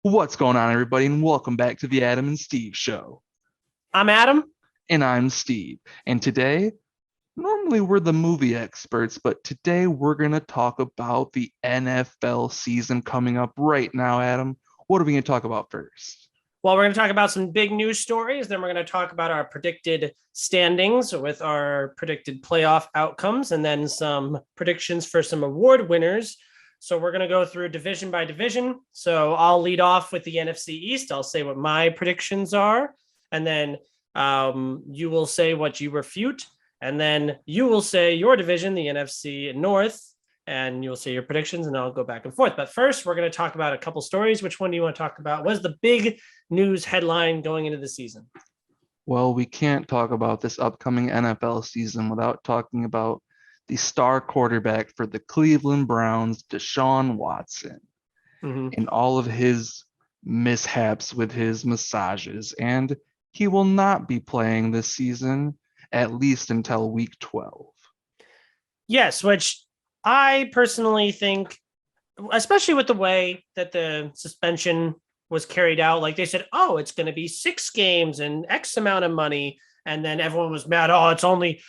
What's going on, everybody, and welcome back to the Adam and Steve Show. I'm Adam. And I'm Steve. And today, normally we're the movie experts, but today we're going to talk about the NFL season coming up right now, Adam. What are we going to talk about first? Well, we're going to talk about some big news stories. Then we're going to talk about our predicted standings with our predicted playoff outcomes, and then some predictions for some award winners. So we're going to go through division by division. So I'll lead off with the NFC East. I'll say what my predictions are, and then you will say what you refute, and then you will say your division, the NFC North, and you'll say your predictions, and I'll go back and forth. But first, we're going to talk about a couple stories. Which one do you want to talk about? What is the big news headline going into the season? Well, we can't talk about this upcoming NFL season without talking about the star quarterback for the Cleveland Browns, Deshaun Watson, Mm-hmm. and all of his mishaps with his massages. And he will not be playing this season, at least until week 12. Yes, which I personally think, especially with the way that the suspension was carried out, like they said, oh, it's going to be 6 games and X amount of money, and then everyone was mad. Oh, it's only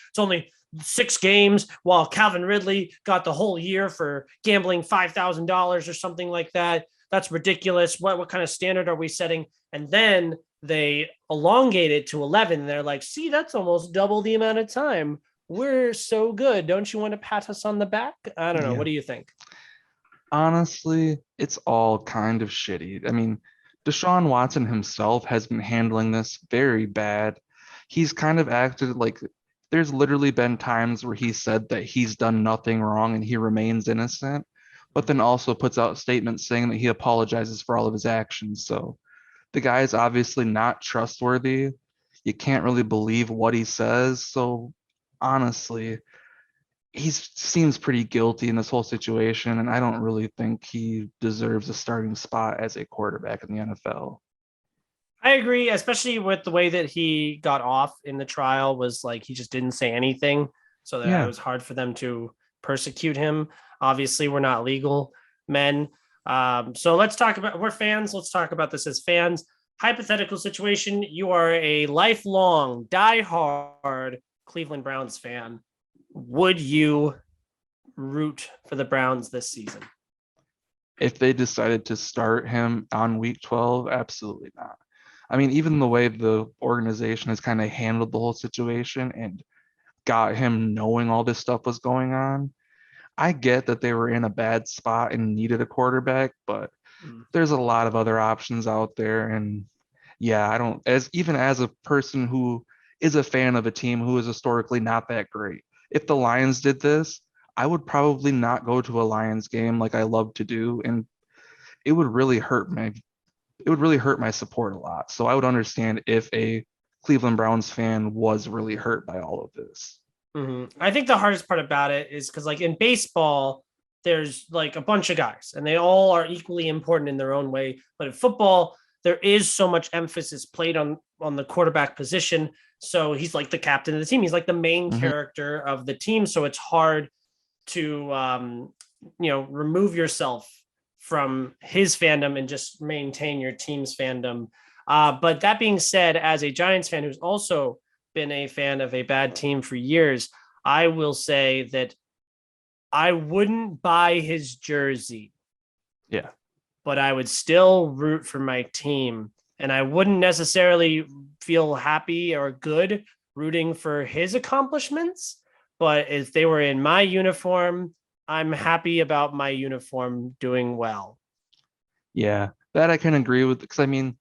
6 games, while Calvin Ridley got the whole year for gambling $5,000 or something like that. That's ridiculous. What kind of standard are we setting? And then they elongate it to 11. They're like, see, that's almost double the amount of time. We're so good. Don't you want to pat us on the back? I don't know. Yeah. What do you think? Honestly, it's all kind of shitty. I mean, Deshaun Watson himself has been handling this very bad. He's kind of acted like there's literally been times where he said that he's done nothing wrong and he remains innocent, but then also puts out statements saying that he apologizes for all of his actions. So the guy is obviously not trustworthy. You can't really believe what he says. So honestly, he seems pretty guilty in this whole situation, and I don't really think he deserves a starting spot as a quarterback in the NFL. I agree, especially with the way that he got off in the trial was like he just didn't say anything. So that it Yeah, was hard for them to persecute him. Obviously, we're not legal men. So let's talk about we're fans. Let's talk about this as fans. Hypothetical situation. You are a lifelong, diehard Cleveland Browns fan. Would you root for the Browns this season? if they decided to start him on week 12, absolutely not. I mean, even the way the organization has kind of handled the whole situation and got him knowing all this stuff was going on, I get that they were in a bad spot and needed a quarterback, but Mm. there's a lot of other options out there. And yeah, I don't, as even as a person who is a fan of a team who is historically not that great, if the Lions did this, I would probably not go to a Lions game like I love to do. And it would really hurt me. It would really hurt my support a lot. So I would understand if a Cleveland Browns fan was really hurt by all of this. Mm-hmm. I think the hardest part about it is because, like in baseball, there's like a bunch of guys, and they all are equally important in their own way. But in football, there is so much emphasis played on the quarterback position. So he's like the captain of the team. He's like the main Mhm. character of the team. So it's hard to remove yourself from his fandom and just maintain your team's fandom. But that being said, as a Giants fan who's also been a fan of a bad team for years, I will say that I wouldn't buy his jersey, Yeah. but I would still root for my team. And I wouldn't necessarily feel happy or good rooting for his accomplishments. But if they were in my uniform, I'm happy about my uniform doing well. Yeah. That I can agree with because I mean,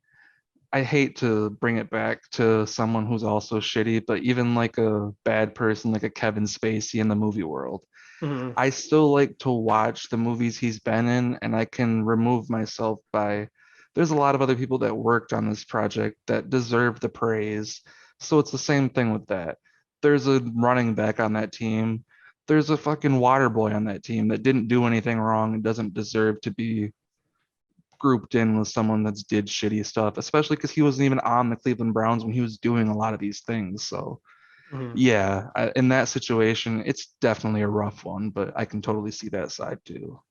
I hate to bring it back to someone who's also shitty, but even like a bad person like a Kevin Spacey in the movie world, Mhm. I still like to watch the movies he's been in, and I can remove myself by there's a lot of other people that worked on this project that deserve the praise. So it's the same thing with that. There's a running back on that team. There's a fucking water boy on that team that didn't do anything wrong and doesn't deserve to be grouped in with someone that's did shitty stuff, especially because he wasn't even on the Cleveland Browns when he was doing a lot of these things. So Mhm. yeah, in that situation, it's definitely a rough one, but I can totally see that side too.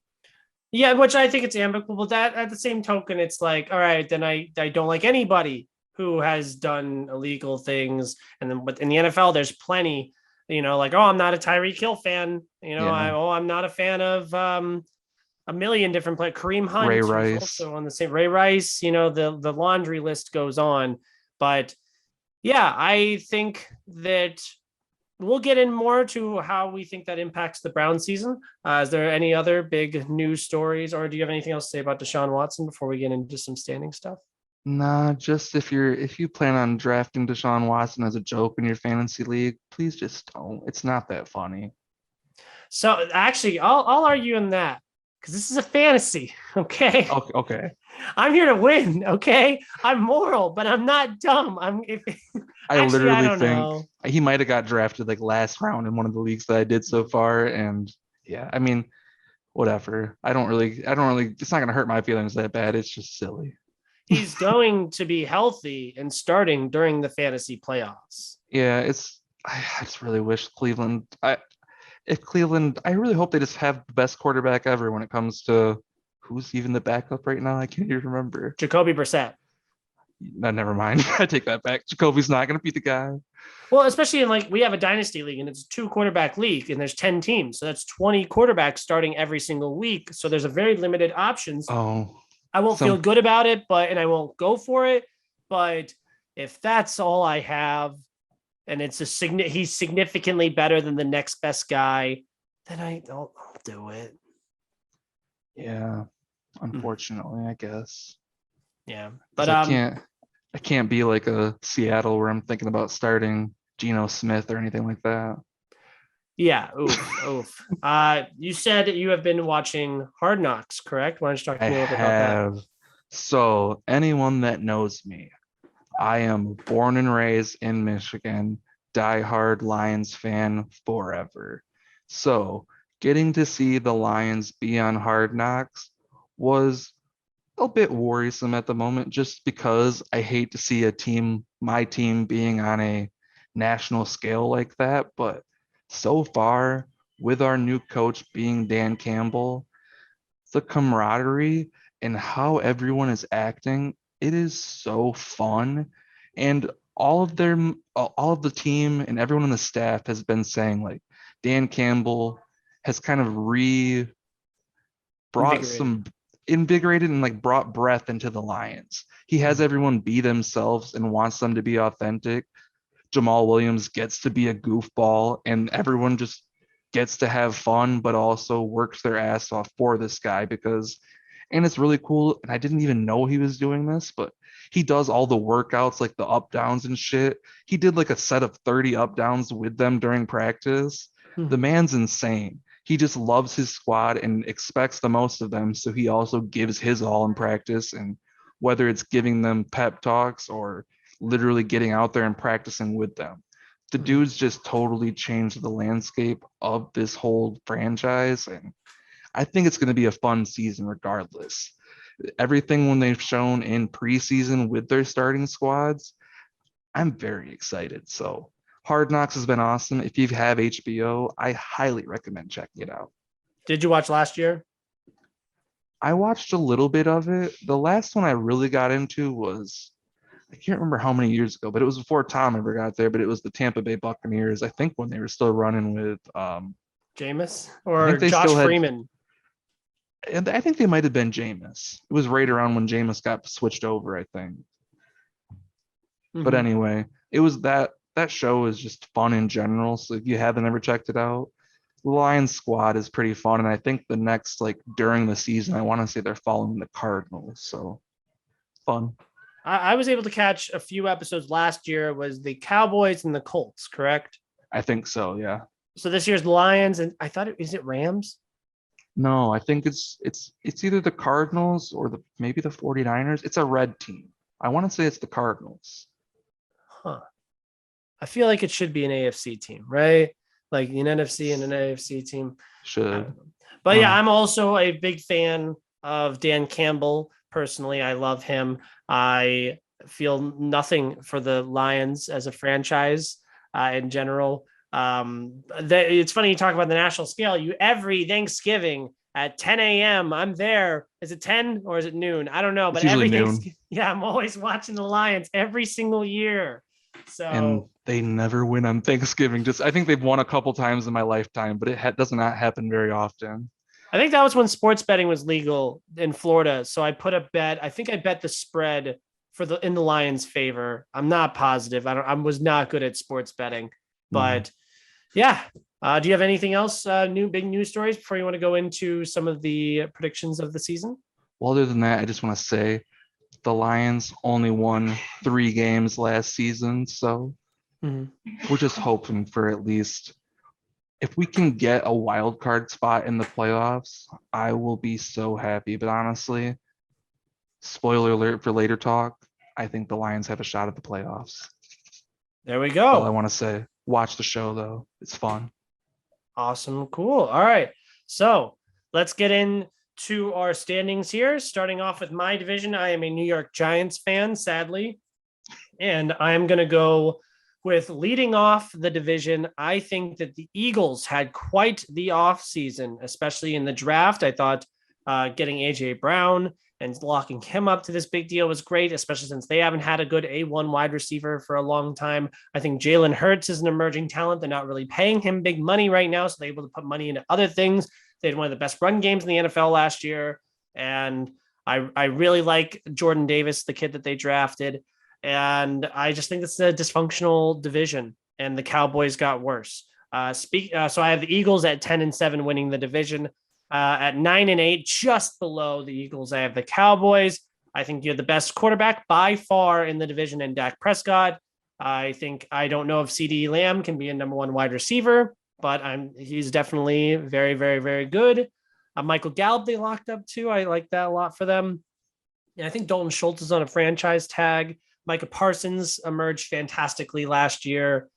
Yeah, which I think it's amicable. That at the same token, it's like, all right, then I don't like anybody who has done illegal things. And then, but in the NFL, there's plenty. Like, oh, I'm not a Tyreek Hill fan. Yeah. I'm not a fan of a million different players. Kareem Ray Hunt, who's Rice. also on the same. Ray Rice. The laundry list goes on. But yeah, I think that we'll get in more to how we think that impacts the Brown season. Is there any other big news stories, or do you have anything else to say about Deshaun Watson before we get into some standing stuff? Nah, just if you plan on drafting Deshaun Watson as a joke in your fantasy league, please just don't. It's not that funny. So actually, I'll argue in that because this is a fantasy. Okay, Okay, okay. I'm here to win. Okay, I'm moral, but I'm not dumb. I Actually, I literally don't think know. he might have got drafted like last round in one of the leagues that I did so far. And yeah, I mean, whatever. I don't really, it's not going to hurt my feelings that bad. It's just silly. He's going to be healthy and starting during the fantasy playoffs. Yeah, I just really wish if Cleveland, I really hope they just have the best quarterback ever when it comes to who's even the backup right now. I can't even remember. Jacoby Brissett. No, never mind. I take that back. Jacoby's not going to be the guy. Well, especially in like we have a dynasty league and it's a 2 quarterback league and there's 10 teams. So that's 20 quarterbacks starting every single week. So there's a very limited options. Oh, I won't feel some good about it, and I won't go for it. But if that's all I have and he's significantly better than the next best guy, then I'll do it. yeah, unfortunately, I guess. Yeah. But Because I can't be like a Seattle where I'm thinking about starting Geno Smith or anything like that. yeah, oof. You said you have been watching Hard Knocks, correct? Why don't you talk I to me a little bit about that? have. So anyone that knows me, I am born and raised in Michigan, diehard Lions fan forever. So getting to see the Lions be on Hard Knocks was a bit worrisome at the moment just because I hate to see my team being on a national scale like that. But so far, with our new coach being Dan Campbell, the camaraderie and how everyone is acting, it is so fun. And all of the team and everyone on the staff has been saying like Dan Campbell has kind of brought Invigorated. some invigorated and like brought breath into the Lions. He has Mhm. everyone be themselves and wants them to be authentic. Jamal Williams gets to be a goofball and everyone just gets to have fun, but also works their ass off for this guy because, and it's really cool. And I didn't even know he was doing this, but he does all the workouts, like the up downs and shit. He did like a set of 30 up downs with them during practice. The Mhm. man's insane. He just loves his squad and expects the most of them. So he also gives his all in practice. And whether it's giving them pep talks or literally getting out there and practicing with them, the Mhm. dude's just totally changed the landscape of this whole franchise. And I think it's going to be a fun season regardless. Everything when they've shown in preseason with their starting squads, I'm very excited. So Hard Knocks has been awesome. If you have HBO, I highly recommend checking it out. Did you watch last year? I watched a little bit of it. The last one I really got into was, I can't remember how many years ago, but it was before Tom ever got there, but it was the Tampa Bay Buccaneers. I think when they were still running with Jameis I or think they Josh still had, Freeman? and I think they might have been Jameis. It was right around when Jameis got switched over, I think. But Mhm. anyway, it was that show is just fun in general. So if you haven't ever checked it out, the Lions squad is pretty fun. And I think the next like during the season, I want to say they're following the Cardinals. So fun. I was able to catch a few episodes last year. It was the Cowboys and the Colts, correct? I think so, yeah. So this year's Lions, and I thought is it Rams? No, I think it's either the Cardinals or maybe the 49ers. It's a red team. I want to say it's the Cardinals. Huh. I feel like it should be an AFC team, right? Like an NFC and an AFC team. I Should. don't know. But yeah, Uh, I'm also a big fan of Dan Campbell. Personally, I love him. I feel nothing for the Lions as a franchise in general. It's funny you talk about the national scale. You every Thanksgiving at 10 a.m. I'm there. Is it 10 or is it noon? I don't know, It's but usually every noon. yeah, I'm always watching the Lions every single year. And So they never win on Thanksgiving. Just I think they've won a couple times in my lifetime, but it does not happen very often. I think that was when sports betting was legal in Florida. So I put a bet. I think I bet the spread for the in the Lions' favor. I'm not positive. I was not good at sports betting, Mhm. but yeah. Do you have anything else? New big news stories before you want to go into some of the predictions of the season? Well, other than that, I just want to say the Lions only won 3 games last season, so Mhm. we're just hoping for at least if we can get a wild card spot in the playoffs, I will be so happy. But honestly, spoiler alert for later talk, I think the Lions have a shot at the playoffs. There we That's all I go. want to say. Watch the show though. It's fun. Awesome. Cool. All right. So let's get into our standings here. Starting off with my division, I am a New York Giants fan, sadly. And I'm going to go with leading off the division. I think that the Eagles had quite the off season, especially in the draft. I thought getting AJ Brown and locking him up to this big deal was great, especially since they haven't had a good A1 wide receiver for a long time. I think Jalen Hurts is an emerging talent. They're not really paying him big money right now, so they're able to put money into other things. They had one of the best run games in the NFL last year. And I really like Jordan Davis, the kid that they drafted. And I just think it's a dysfunctional division, and the Cowboys got worse. So I have the Eagles at 10-7 winning the division. At 9-8, just below the Eagles, I have the Cowboys. I think you're the best quarterback by far in the division in Dak Prescott. I don't know if CD Lamb can be a number one wide receiver, but he's definitely very, very, very good. Michael Gallup they locked up too. I like that a lot for them. And I think Dalton Schultz is on a franchise tag. Micah Parsons emerged fantastically last year.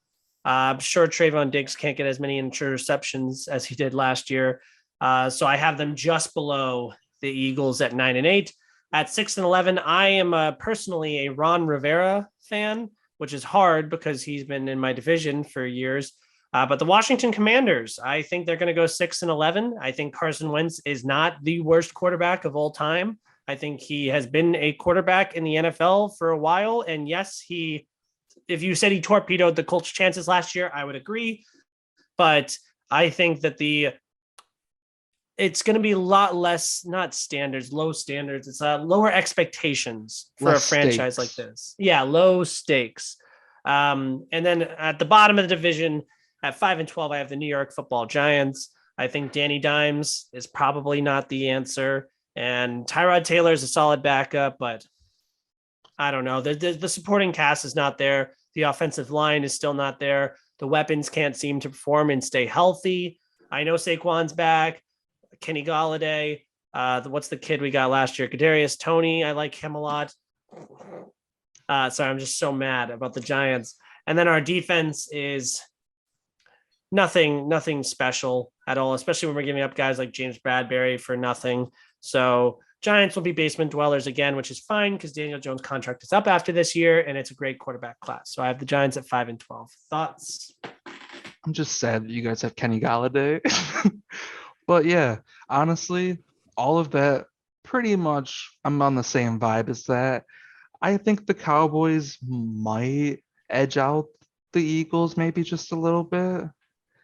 I'm sure Trayvon Diggs can't get as many interceptions as he did last year. So I have them just below the Eagles at 9-8. At 6-11, I am personally a Ron Rivera fan, which is hard because he's been in my division for years. But the Washington Commanders, I think they're going to go 6-11. I think Carson Wentz is not the worst quarterback of all time. I think he has been a quarterback in the NFL for a while. And yes, if you said he torpedoed the Colts' chances last year, I would agree. But I think that it's going to be a lot less, not standards, low standards. It's lower expectations for a Less franchise like stakes. this. Yeah, low stakes. And then at the bottom of the division, at 5-12, I have the New York Football Giants. I think Danny Dimes is probably not the answer. And Tyrod Taylor is a solid backup, but I don't know. The supporting cast is not there. The offensive line is still not there. The weapons can't seem to perform and stay healthy. I know Saquon's back. Kenny Galladay. What's the kid we got last year? Kadarius Toney. I like him a lot. Sorry, I'm just so mad about the Giants. And then our defense is nothing special at all, especially when we're giving up guys like James Bradbury for nothing. So Giants will be basement dwellers again, which is fine because Daniel Jones' contract is up after this year, and it's a great quarterback class. So I have the Giants at 5-12. Thoughts? I'm just sad that you guys have Kenny Galladay. But yeah, honestly, all of that pretty much I'm on the same vibe as that. I think the Cowboys might edge out the Eagles maybe just a little bit.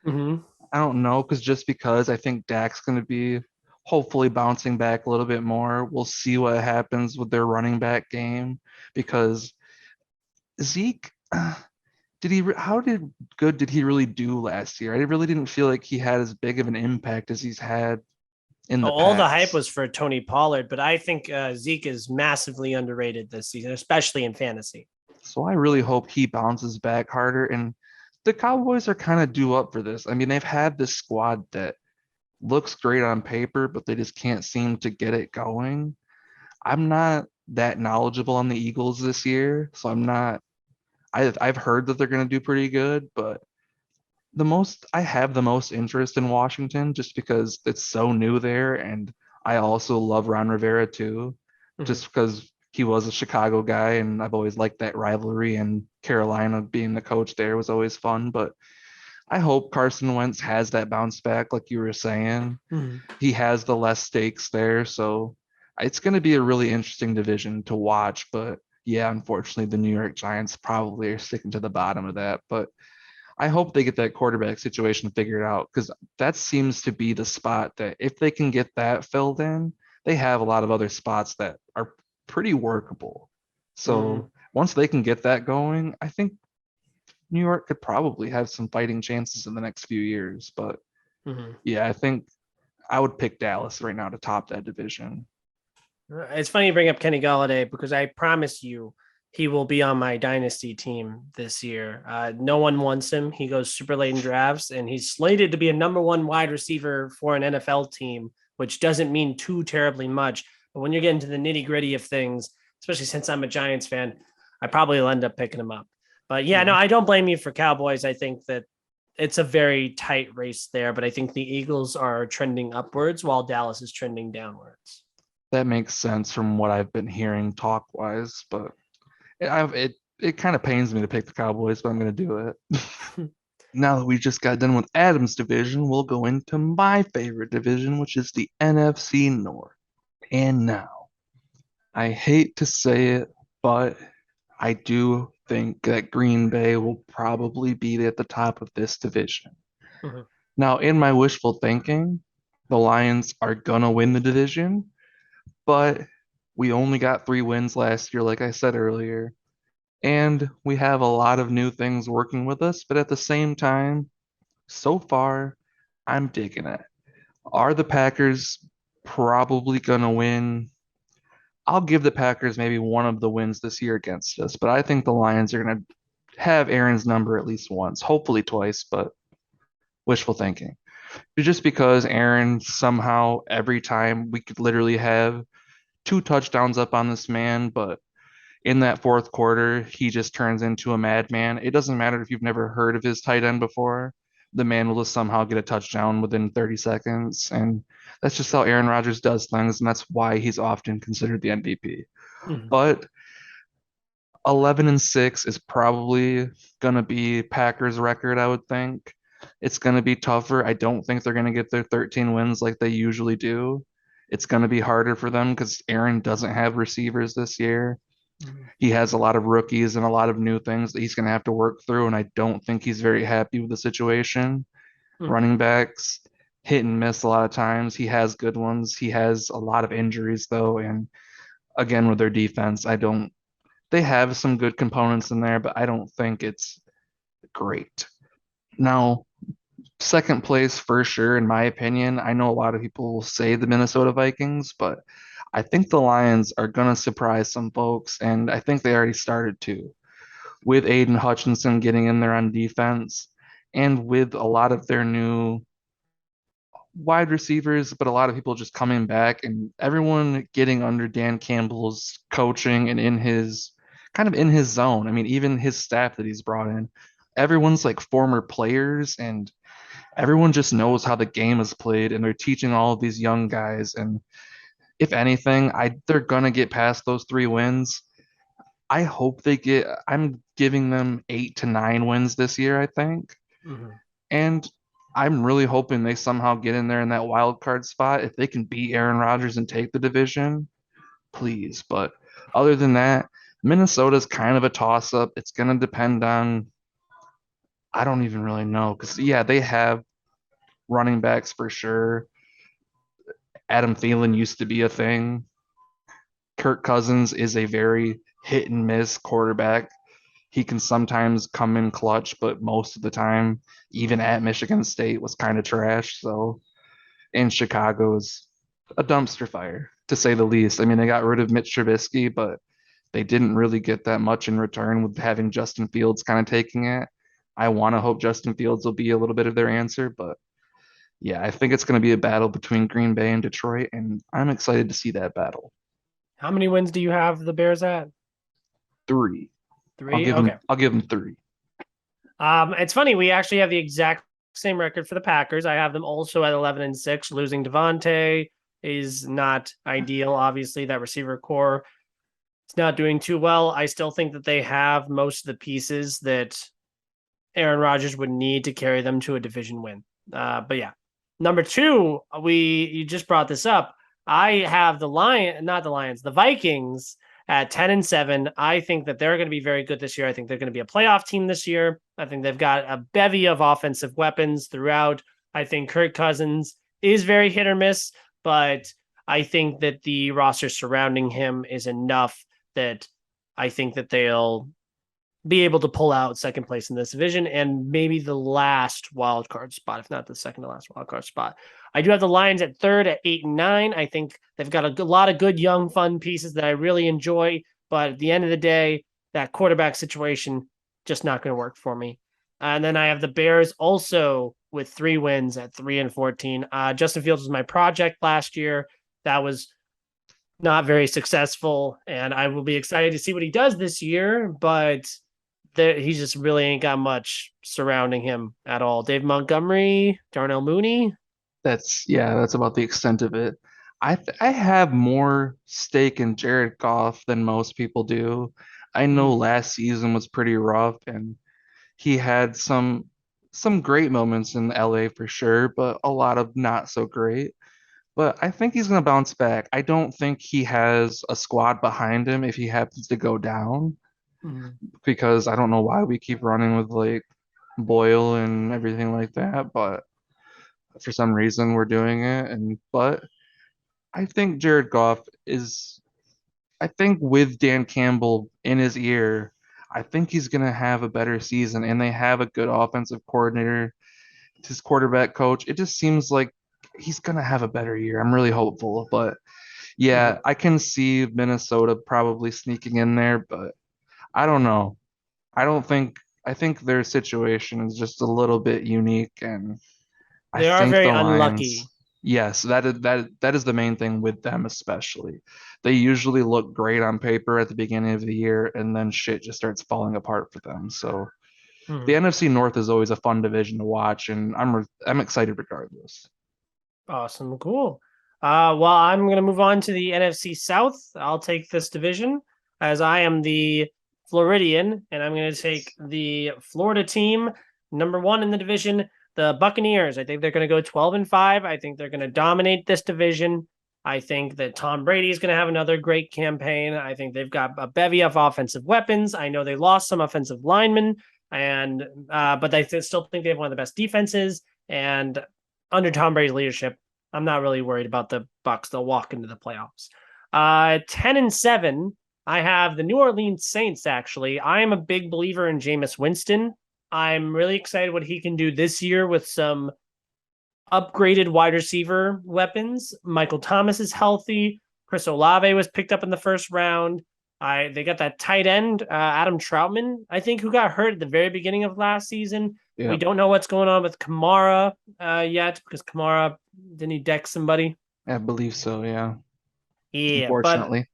Mm-hmm. I don't know, because I think Dak's going to be hopefully bouncing back a little bit more. We'll see what happens with their running back game because Zeke, how good did he really do last year? I really didn't feel like he had as big of an impact as he's had in the All the hype past. was for Tony Pollard, but I think Zeke is massively underrated this season, especially in fantasy. So I really hope he bounces back harder. And the Cowboys are kind of due up for this. I mean, they've had this squad that looks great on paper, but they just can't seem to get it going. I'm not that knowledgeable on the Eagles this year, so I'm not. I've heard that they're going to do pretty good, but I have the most interest in Washington just because it's so new there, and I also love Ron Rivera too, Mm-hmm. just because he was a Chicago guy, and I've always liked that rivalry. And Carolina being the coach there was always fun, but I hope Carson Wentz has that bounce back, like you were saying. Mhm. He has the less stakes there, so it's going to be a really interesting division to watch. But yeah, unfortunately, the New York Giants probably are sticking to the bottom of that. But I hope they get that quarterback situation figured out because that seems to be the spot that if they can get that filled in, they have a lot of other spots that are pretty workable. Mhm. So once they can get that going, I think New York could probably have some fighting chances in the next few years. But Mhm. yeah, I think I would pick Dallas right now to top that division. It's funny you bring up Kenny Galladay because I promise you he will be on my dynasty team this year. No one wants him. He goes super late in drafts, and he's slated to be a number one wide receiver for an NFL team, which doesn't mean too terribly much. But when you're getting to the nitty gritty of things, especially since I'm a Giants fan, I probably will end up picking him up. But yeah, no, Yeah, I don't blame you for Cowboys. I think that it's a very tight race there, but I think the Eagles are trending upwards while Dallas is trending downwards. that makes sense from what I've been hearing talk wise. But it kind of pains me to pick the Cowboys, but I'm going to do it. Now that we just got done with Adam's division, we'll go into my favorite division, which is the NFC North. And now, I hate to say it, but I do think that Green Bay will probably be at the top of this division. Mhm. Now, in my wishful thinking, the Lions are gonna win the division, but we only got 3 wins last year, like I said earlier, and we have a lot of new things working with us. But at the same time, so far, I'm digging it. Are the Packers probably gonna win? I'll give the Packers maybe one of the wins this year against us, but I think the Lions are gonna have Aaron's number at least once, hopefully twice, but wishful thinking. Just because Aaron somehow every time we could literally have 2 touchdowns up on this man, but in that fourth quarter, he just turns into a madman. It doesn't matter if you've never heard of his tight end before. The man will just somehow get a touchdown within 30 seconds. And that's just how Aaron Rodgers does things. And that's why he's often considered the MVP. Mhm. But 11-6 is probably going to be Packers record, I would think. It's going to be tougher. I don't think they're going to get their 13 wins like they usually do. It's going to be harder for them because Aaron doesn't have receivers this year. Mhm. He has a lot of rookies and a lot of new things that he's going to have to work through. And I don't think he's very happy with the situation. Mhm. Running backs hit and miss a lot of times. He has good ones. He has a lot of injuries, though. And again, with their defense, I don't, they have some good components in there, but I don't think it's great. Now, second place for sure, in my opinion. I know a lot of people will say the Minnesota Vikings, but I think the Lions are going to surprise some folks, and I think they already started to. With Aiden Hutchinson getting in there on defense and with a lot of their new wide receivers, but a lot of people just coming back and everyone getting under Dan Campbell's coaching and in his kind of in his zone. I mean, even his staff that he's brought in, everyone's like former players and everyone just knows how the game is played and they're teaching all of these young guys. And if anything, they're gonna get past those 3 wins. I hope they get, I'm giving them 8 to 9 wins this year, I think. Mhm. And I'm really hoping they somehow get in there in that wild card spot. If they can beat Aaron Rodgers and take the division, please. But other than that, Minnesota's kind of a toss up. It's going to depend on, I don't even really know. Because, yeah, they have running backs for sure. Adam Thielen used to be a thing. Kirk Cousins is a very hit and miss quarterback. He can sometimes come in clutch, but most of the time, even at Michigan State, was kind of trash. So in Chicago's a dumpster fire, to say the least. I mean, they got rid of Mitch Trubisky, but they didn't really get that much in return with having Justin Fields kind of taking it. I want to hope Justin Fields will be a little bit of their answer, but yeah, I think it's going to be a battle between Green Bay and Detroit, and I'm excited to see that battle. How many wins do you have the Bears at? 3. I'll Three. give them. Okay. I'll give them 3. It's funny. We actually have the exact same record for the Packers. I have them also at 11-6. Losing Devontae is not ideal. Obviously, that receiver core is not doing too well. I still think that they have most of the pieces that Aaron Rodgers would need to carry them to a division win. But yeah, number two, you just brought this up. I have the Vikings at 10-7. I think that they're going to be very good this year. I think they're going to be a playoff team this year. I think they've got a bevy of offensive weapons throughout. I think Kirk Cousins is very hit or miss, but I think that the roster surrounding him is enough that I think that they'll be able to pull out second place in this division and maybe the last wild card spot, if not the second to last wild card spot. I do have the Lions at third at 8-9. I think they've got a lot of good, young, fun pieces that I really enjoy. But at the end of the day, that quarterback situation just not going to work for me. And then I have the Bears also with 3 wins at 3-14. Justin Fields was my project last year. That was not very successful, and I will be excited to see what he does this year. But he just really ain't got much surrounding him at all. Dave Montgomery, Darnell Mooney. That's about the extent of it. I have more stake in Jared Goff than most people do. I know last season was pretty rough and he had some great moments in LA for sure, but a lot of not so great. But I think he's going to bounce back. I don't think he has a squad behind him if he happens to go down, because I don't know why we keep running with like Boyle and everything like that, but for some reason we're doing it. But I think Jared Goff is, I think with Dan Campbell in his ear, I think he's going to have a better season, and they have a good offensive coordinator, his quarterback coach. It just seems like he's going to have a better year. I'm really hopeful, but yeah, I can see Minnesota probably sneaking in there, but I don't know. I think their situation is just a little bit unique, and I They are think very the unlucky. Lions, yes, that is the main thing with them especially. They usually look great on paper at the beginning of the year, and then shit just starts falling apart for them. So the NFC North is always a fun division to watch, and I'm excited regardless. Awesome. Cool. Well, I'm going to move on to the NFC South. I'll take this division as I am the Floridian, and I'm going to take the Florida team, number 1 in the division, the Buccaneers. I think they're going to go 12-5. I think they're going to dominate this division. I think that Tom Brady is going to have another great campaign. I think they've got a bevy of offensive weapons. I know they lost some offensive linemen, and but I still think they have one of the best defenses. And under Tom Brady's leadership, I'm not really worried about the Bucs. They'll walk into the playoffs. 10-7. I have the New Orleans Saints. Actually, I am a big believer in Jameis Winston. I'm really excited what he can do this year with some upgraded wide receiver weapons. Michael Thomas is healthy. Chris Olave was picked up in the first round. They got that tight end, Adam Troutman, I think, who got hurt at the very beginning of last season. Yeah. We don't know what's going on with Kamara yet, because Kamara, didn't he deck somebody? I believe so, yeah. Yeah, unfortunately.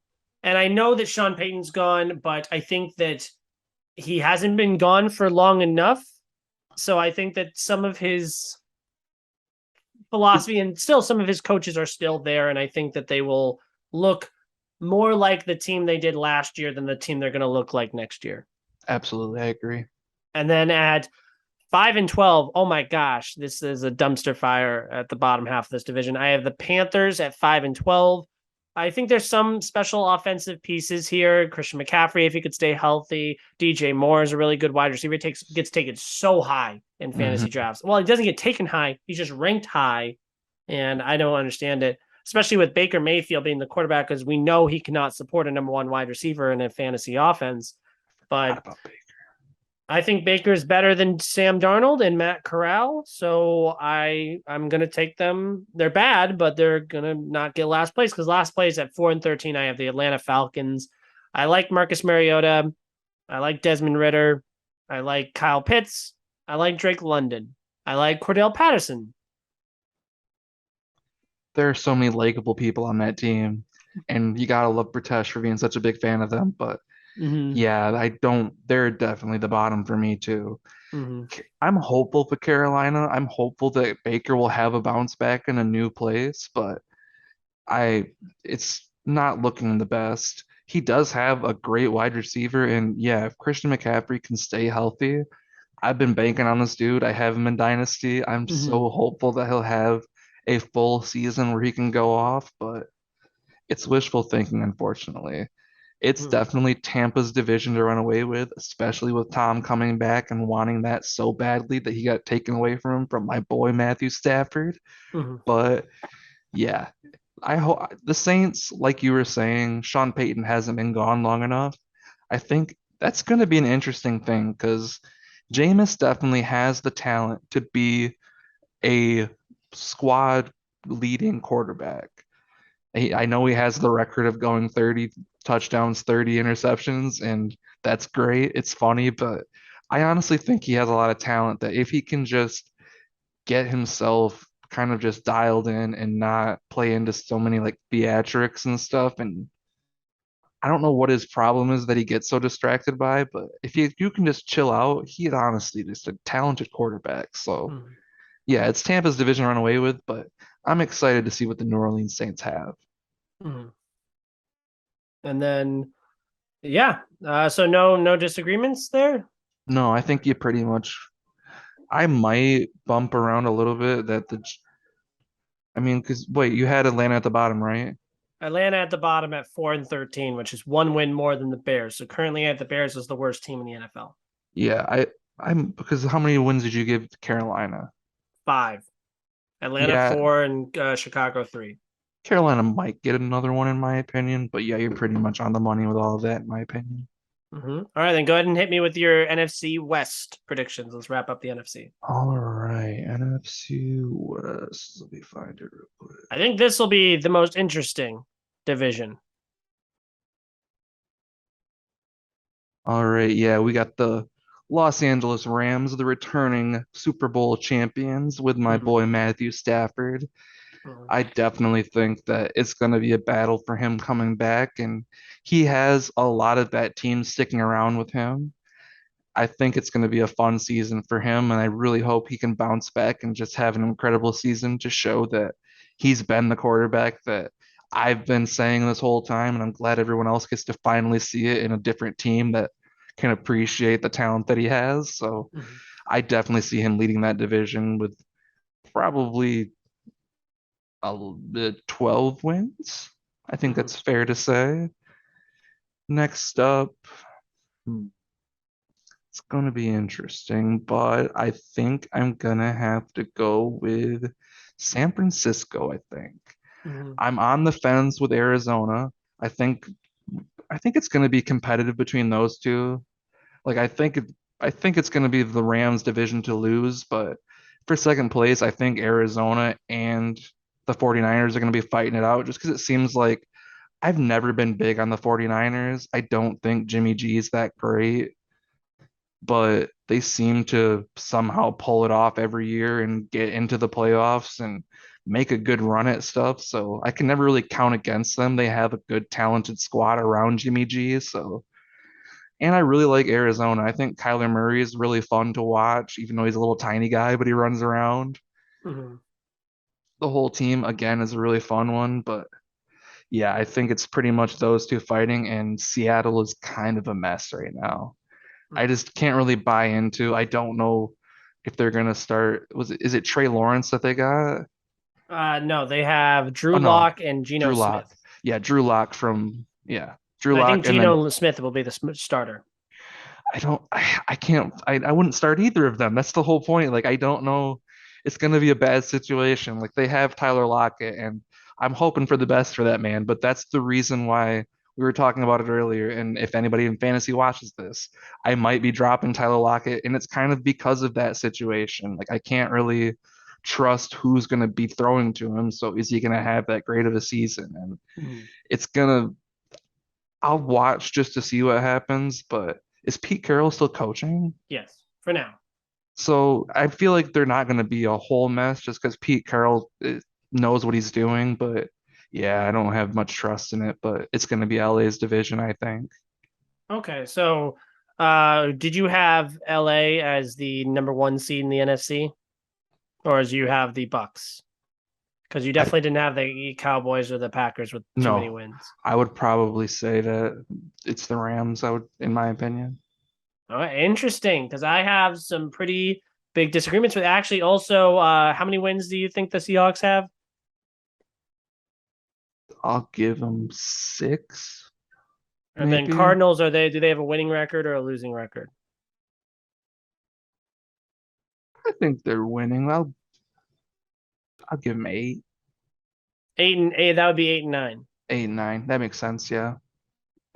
And I know that Sean Payton's gone, but I think that he hasn't been gone for long enough. So I think that some of his philosophy and still some of his coaches are still there. And I think that they will look more like the team they did last year than the team they're going to look like next year. Absolutely. I agree. And then at 5-12, oh my gosh, this is a dumpster fire at the bottom half of this division. I have the Panthers at 5-12. I think there's some special offensive pieces here. Christian McCaffrey, if he could stay healthy. DJ Moore is a really good wide receiver. He gets taken so high in fantasy drafts. Well, he doesn't get taken high. He's just ranked high. And I don't understand it, especially with Baker Mayfield being the quarterback, because we know he cannot support a number 1 wide receiver in a fantasy offense. But I think Baker's better than Sam Darnold and Matt Corral, so I'm going to take them. They're bad, but they're going to not get last place, because last place at 4-13, I have the Atlanta Falcons. I like Marcus Mariota. I like Desmond Ridder. I like Kyle Pitts. I like Drake London. I like Cordell Patterson. There are so many likable people on that team, and you got to love Pritesh for being such a big fan of them, but yeah, they're definitely the bottom for me too. I'm hopeful for Carolina. I'm hopeful that Baker will have a bounce back in a new place, but it's not looking the best. He does have a great wide receiver, and yeah, if Christian McCaffrey can stay healthy, I've been banking on this dude. I have him in Dynasty. I'm Mhm. so hopeful that he'll have a full season where he can go off, but it's wishful thinking, unfortunately. It's Mhm. definitely Tampa's division to run away with, especially with Tom coming back and wanting that so badly that he got taken away from him from my boy Matthew Stafford. Mhm. But yeah, I hope the Saints, like you were saying, Sean Payton hasn't been gone long enough. I think that's going to be an interesting thing because Jameis definitely has the talent to be a squad leading quarterback. I know he has the record of going 30 touchdowns, 30 interceptions, and that's great. It's funny, but I honestly think he has a lot of talent that if he can just get himself kind of just dialed in and not play into so many like theatrics and stuff. And I don't know what his problem is that he gets so distracted by, but if you can just chill out, he's honestly just a talented quarterback. So Mhm. yeah, it's Tampa's division to run away with, but I'm excited to see what the New Orleans Saints have. Mhm. And then, yeah. So no disagreements there. No, I think you pretty much. I might bump around a little bit that I mean, because wait, you had Atlanta at the bottom, right? Atlanta at the bottom at 4-13, which is one win more than the Bears. So currently, at the Bears is the worst team in the NFL. Yeah, I'm because how many wins did you give to Carolina? 5. Atlanta Yeah, 4 and Chicago 3. Carolina might get another one in my opinion, but yeah, you're pretty much on the money with all of that in my opinion. All right, then go ahead and hit me with your NFC West predictions. Let's wrap up the NFC. All right, NFC West. Let me find it real quick. I think this will be the most interesting division. All right, yeah, we got the Los Angeles Rams, the returning Super Bowl champions, with my Mhm. boy Matthew Stafford. Mhm. I definitely think that it's going to be a battle for him coming back, and he has a lot of that team sticking around with him. I think it's going to be a fun season for him, and I really hope he can bounce back and just have an incredible season to show that he's been the quarterback that I've been saying this whole time, and I'm glad everyone else gets to finally see it in a different team that can appreciate the talent that he has. So Mhm. I definitely see him leading that division with probably 12 wins. I think Mhm. that's fair to say. Next up, hmm, it's going to be interesting, but I think I'm going to have to go with San Francisco, I think. Mhm. I'm on the fence with Arizona. I think I think it's going to be competitive between those two. Like I think it's going to be the Rams division to lose, but for second place, I think Arizona and the 49ers are going to be fighting it out just because it seems like I've never been big on the 49ers. I don't think Jimmy G is that great, but they seem to somehow pull it off every year and get into the playoffs and make a good run at stuff. So I can never really count against them. They have a good, talented squad around Jimmy G. So, and I really like Arizona. I think Kyler Murray is really fun to watch, even though he's a little tiny guy, but he runs around. Mhm. The whole team, again, is a really fun one, but yeah, I think it's pretty much those two fighting, and Seattle is kind of a mess right now. I Mhm. just can't really buy into. I don't know if they're gonna start. Is it Trey Lawrence that they got? No, they have Oh Drew no, Lock and Geno Drew Smith. Lock. Yeah, Drew Lock from yeah, Drew I think Lock, and then Geno Smith will be the starter. I can't I wouldn't start either of them. That's the whole point. Like I don't know. It's gonna be a bad situation. Like they have Tyler Lockett, and I'm hoping for the best for that man. But that's the reason why we were talking about it earlier. And if anybody in fantasy watches this, I might be dropping Tyler Lockett, and it's kind of because of that situation. Like I can't really trust who's gonna be throwing to him. So is he gonna have that great of a season? And Mhm. it's gonna I'll watch just to see what happens, but is Pete Carroll still coaching? Yes, for now. So I feel like they're not going to be a whole mess just because Pete Carroll knows what he's doing. But yeah, I don't have much trust in it. But it's going to be LA's division, I think. Okay, so did you have LA as the number one seed in the NFC, or as you have the Bucks? Because you I definitely didn't have the Cowboys or the Packers with too many no, wins. I would probably say that it's the Rams. I would, in my opinion. All right, interesting, because I have some pretty big disagreements with actually also how many wins do you think the Seahawks have? I'll give them 6, And then maybe. Cardinals, do they have a winning record or a losing record? I think they're winning. I'll give them 8, 8-8, that would be 8-9. 8, 9. That makes sense. Yeah.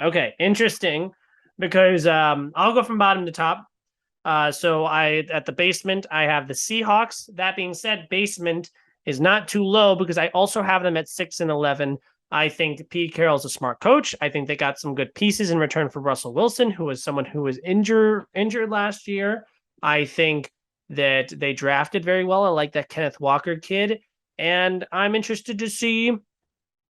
Okay, interesting. Because I'll go from bottom to top. So I at the basement, I have the Seahawks. That being said, basement is not too low because I also have them at 6-11. I think Pete Carroll's a smart coach. I think they got some good pieces in return for Russell Wilson, who was someone who was injured last year. I think that they drafted very well. I like that Kenneth Walker kid, and I'm interested to see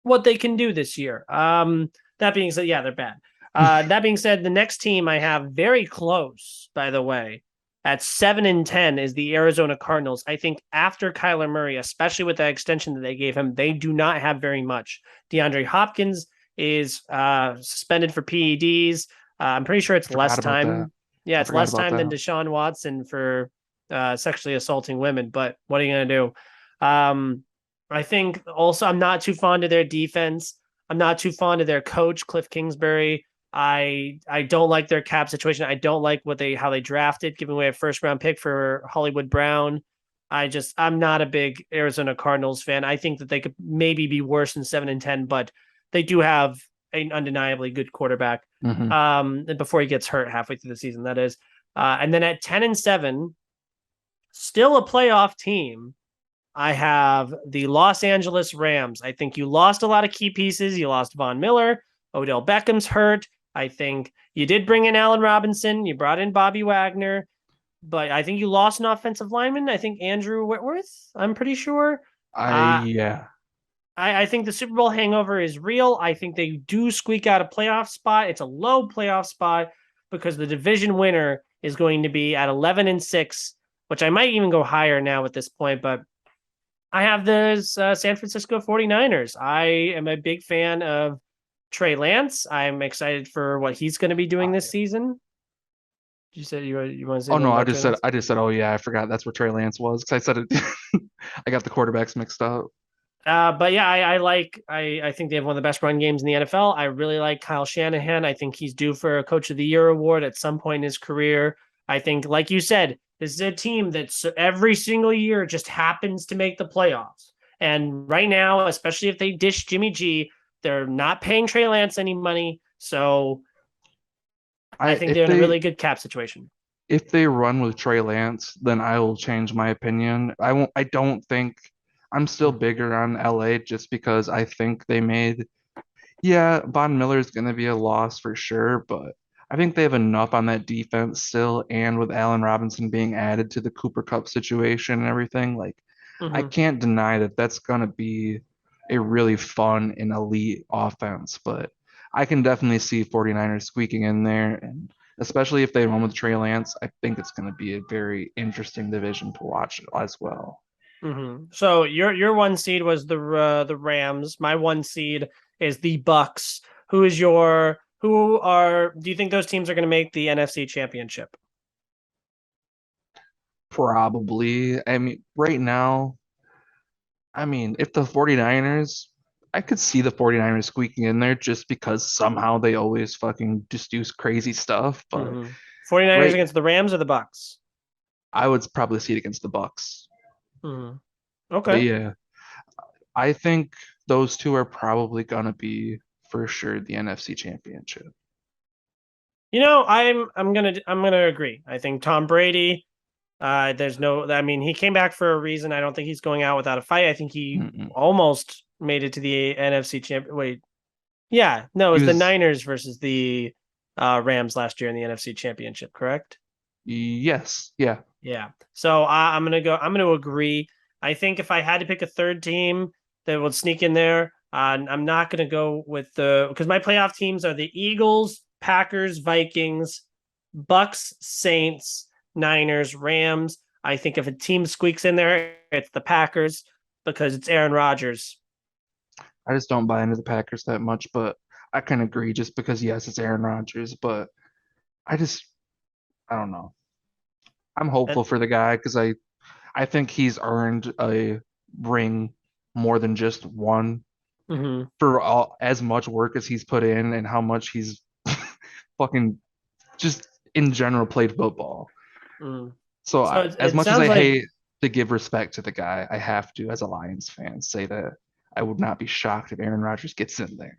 what they can do this year. That being said, yeah, they're bad. That being said, the next team I have very close, by the way, at 7-10 is the Arizona Cardinals. I think after Kyler Murray, especially with that extension that they gave him, they do not have very much. DeAndre Hopkins is suspended for PEDs. I'm pretty sure it's less Forgot about that. time. Yeah, I it's forgot less about time than that. Deshaun Watson for sexually assaulting women. But what are you going to do? I think also I'm not too fond of their defense. I'm not too fond of their coach, Cliff Kingsbury. I don't like their cap situation. I don't like how they drafted, giving away a first round pick for Hollywood Brown. I'm not a big Arizona Cardinals fan. I think that they could maybe be worse than 7-10, but they do have an undeniably good quarterback. Hmm. Before he gets hurt halfway through the season, that is. And then at 10-7, still a playoff team. I have the Los Angeles Rams. I think you lost a lot of key pieces. You lost Von Miller. Odell Beckham's hurt. I think you did bring in Allen Robinson. You brought in Bobby Wagner, but I think you lost an offensive lineman. I think Andrew Whitworth. I'm pretty sure. Uh, Yeah. I think the Super Bowl hangover is real. I think they do squeak out a playoff spot. It's a low playoff spot because the division winner is going to be at 11-6, which I might even go higher now at this point, but I have the San Francisco 49ers. I am a big fan of Trey Lance. I'm excited for what he's going to be doing this season. You said you want to say Oh something no, about Trey Lance? I just said, oh yeah, I forgot that's where Trey Lance was because I said it. I got the quarterbacks mixed up. But yeah, I think they have one of the best run games in the NFL. I really like Kyle Shanahan. I think he's due for a Coach of the Year award at some point in his career. I think, like you said, this is a team that's every single year just happens to make the playoffs. And right now, especially if they dish Jimmy G, they're not paying Trey Lance any money. So I I think if they're in a they really good cap situation. if they run with Trey Lance, then I will change my opinion. I don't think I'm still bigger on LA just because I think they made. Yeah, Von Miller is going to be a loss for sure, but I think they have enough on that defense still, and with Allen Robinson being added to the Cooper Cup situation and everything, like I Mm-hmm. can't deny that that's going to be a really fun and elite offense, but I can definitely see 49ers squeaking in there, and especially if they run with Trey Lance, I think it's going to be a very interesting division to watch as well. Mm-hmm. So your one seed was the Rams. My one seed is the Bucks. Do you think those teams are going to make the NFC Championship? Probably. I mean, right now, I mean, if the 49ers, I could see the 49ers squeaking in there just because somehow they always fucking just do crazy stuff. But Mm-hmm. 49ers right, against the Rams or the Bucks? I would probably see it against the Bucks. Mm-hmm. But Okay. yeah, I think those two are probably gonna be for sure the NFC Championship. I'm gonna agree. I think Tom Brady. There's no. I mean, he came back for a reason. I don't think he's going out without a fight. I think he Mm-mm. almost made it to the NFC champ. Wait, yeah, no, it He was the was, Niners versus the Rams last year in the NFC Championship, correct? yes, yeah. Yeah. So I'm gonna go. I'm gonna agree. I think if I had to pick a third team that would sneak in there, I'm not gonna go with the because my playoff teams are the Eagles, Packers, Vikings, Bucks, Saints, Niners, Rams. I think if a team squeaks in there, it's the Packers because it's Aaron Rodgers. I just don't buy into the Packers that much, but I can agree just because yes, it's Aaron Rodgers, but I just I don't know. I'm And hopeful for the guy because I think he's earned a ring more than just one mhm. for all as much work as he's put in and how much he's fucking just in general played football. Mhm. So So as it much as sounds I like hate to give respect to the guy, I have to, as a Lions fan, say that I would not be shocked if Aaron Rodgers gets in there.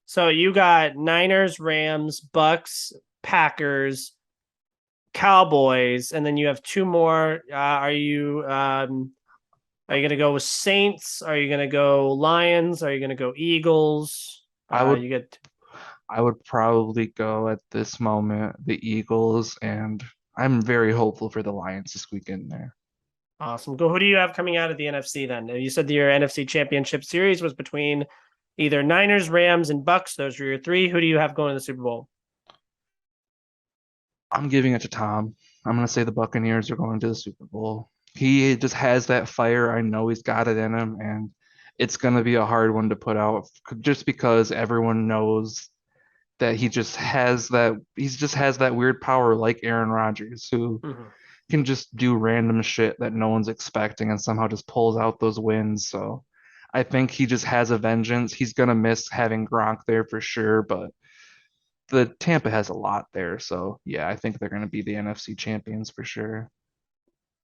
so you got Niners, Rams, Bucks, Packers, Cowboys, and then you have two more. Are you gonna go with Saints? Are you gonna go Lions? Are you gonna go Eagles? I would You get I would probably go at this moment the Eagles, and I'm very hopeful for the Lions to squeak in there. awesome. Go. Who do you have coming out of the NFC then? You said your NFC Championship series was between either Niners, Rams, and Bucks. Those are your three. Who do you have going to the Super Bowl? I'm giving it to Tom. I'm gonna say the Buccaneers are going to the Super Bowl. He just has that fire. I know he's got it in him, and it's gonna be a hard one to put out just because everyone knows that he just has that weird power like Aaron Rodgers, who Mhm. can just do random shit that no one's expecting and somehow just pulls out those wins. So I think he just has a vengeance. He's gonna miss having Gronk there for sure, but the Tampa has a lot there. So yeah, I think they're gonna be the NFC champions for sure.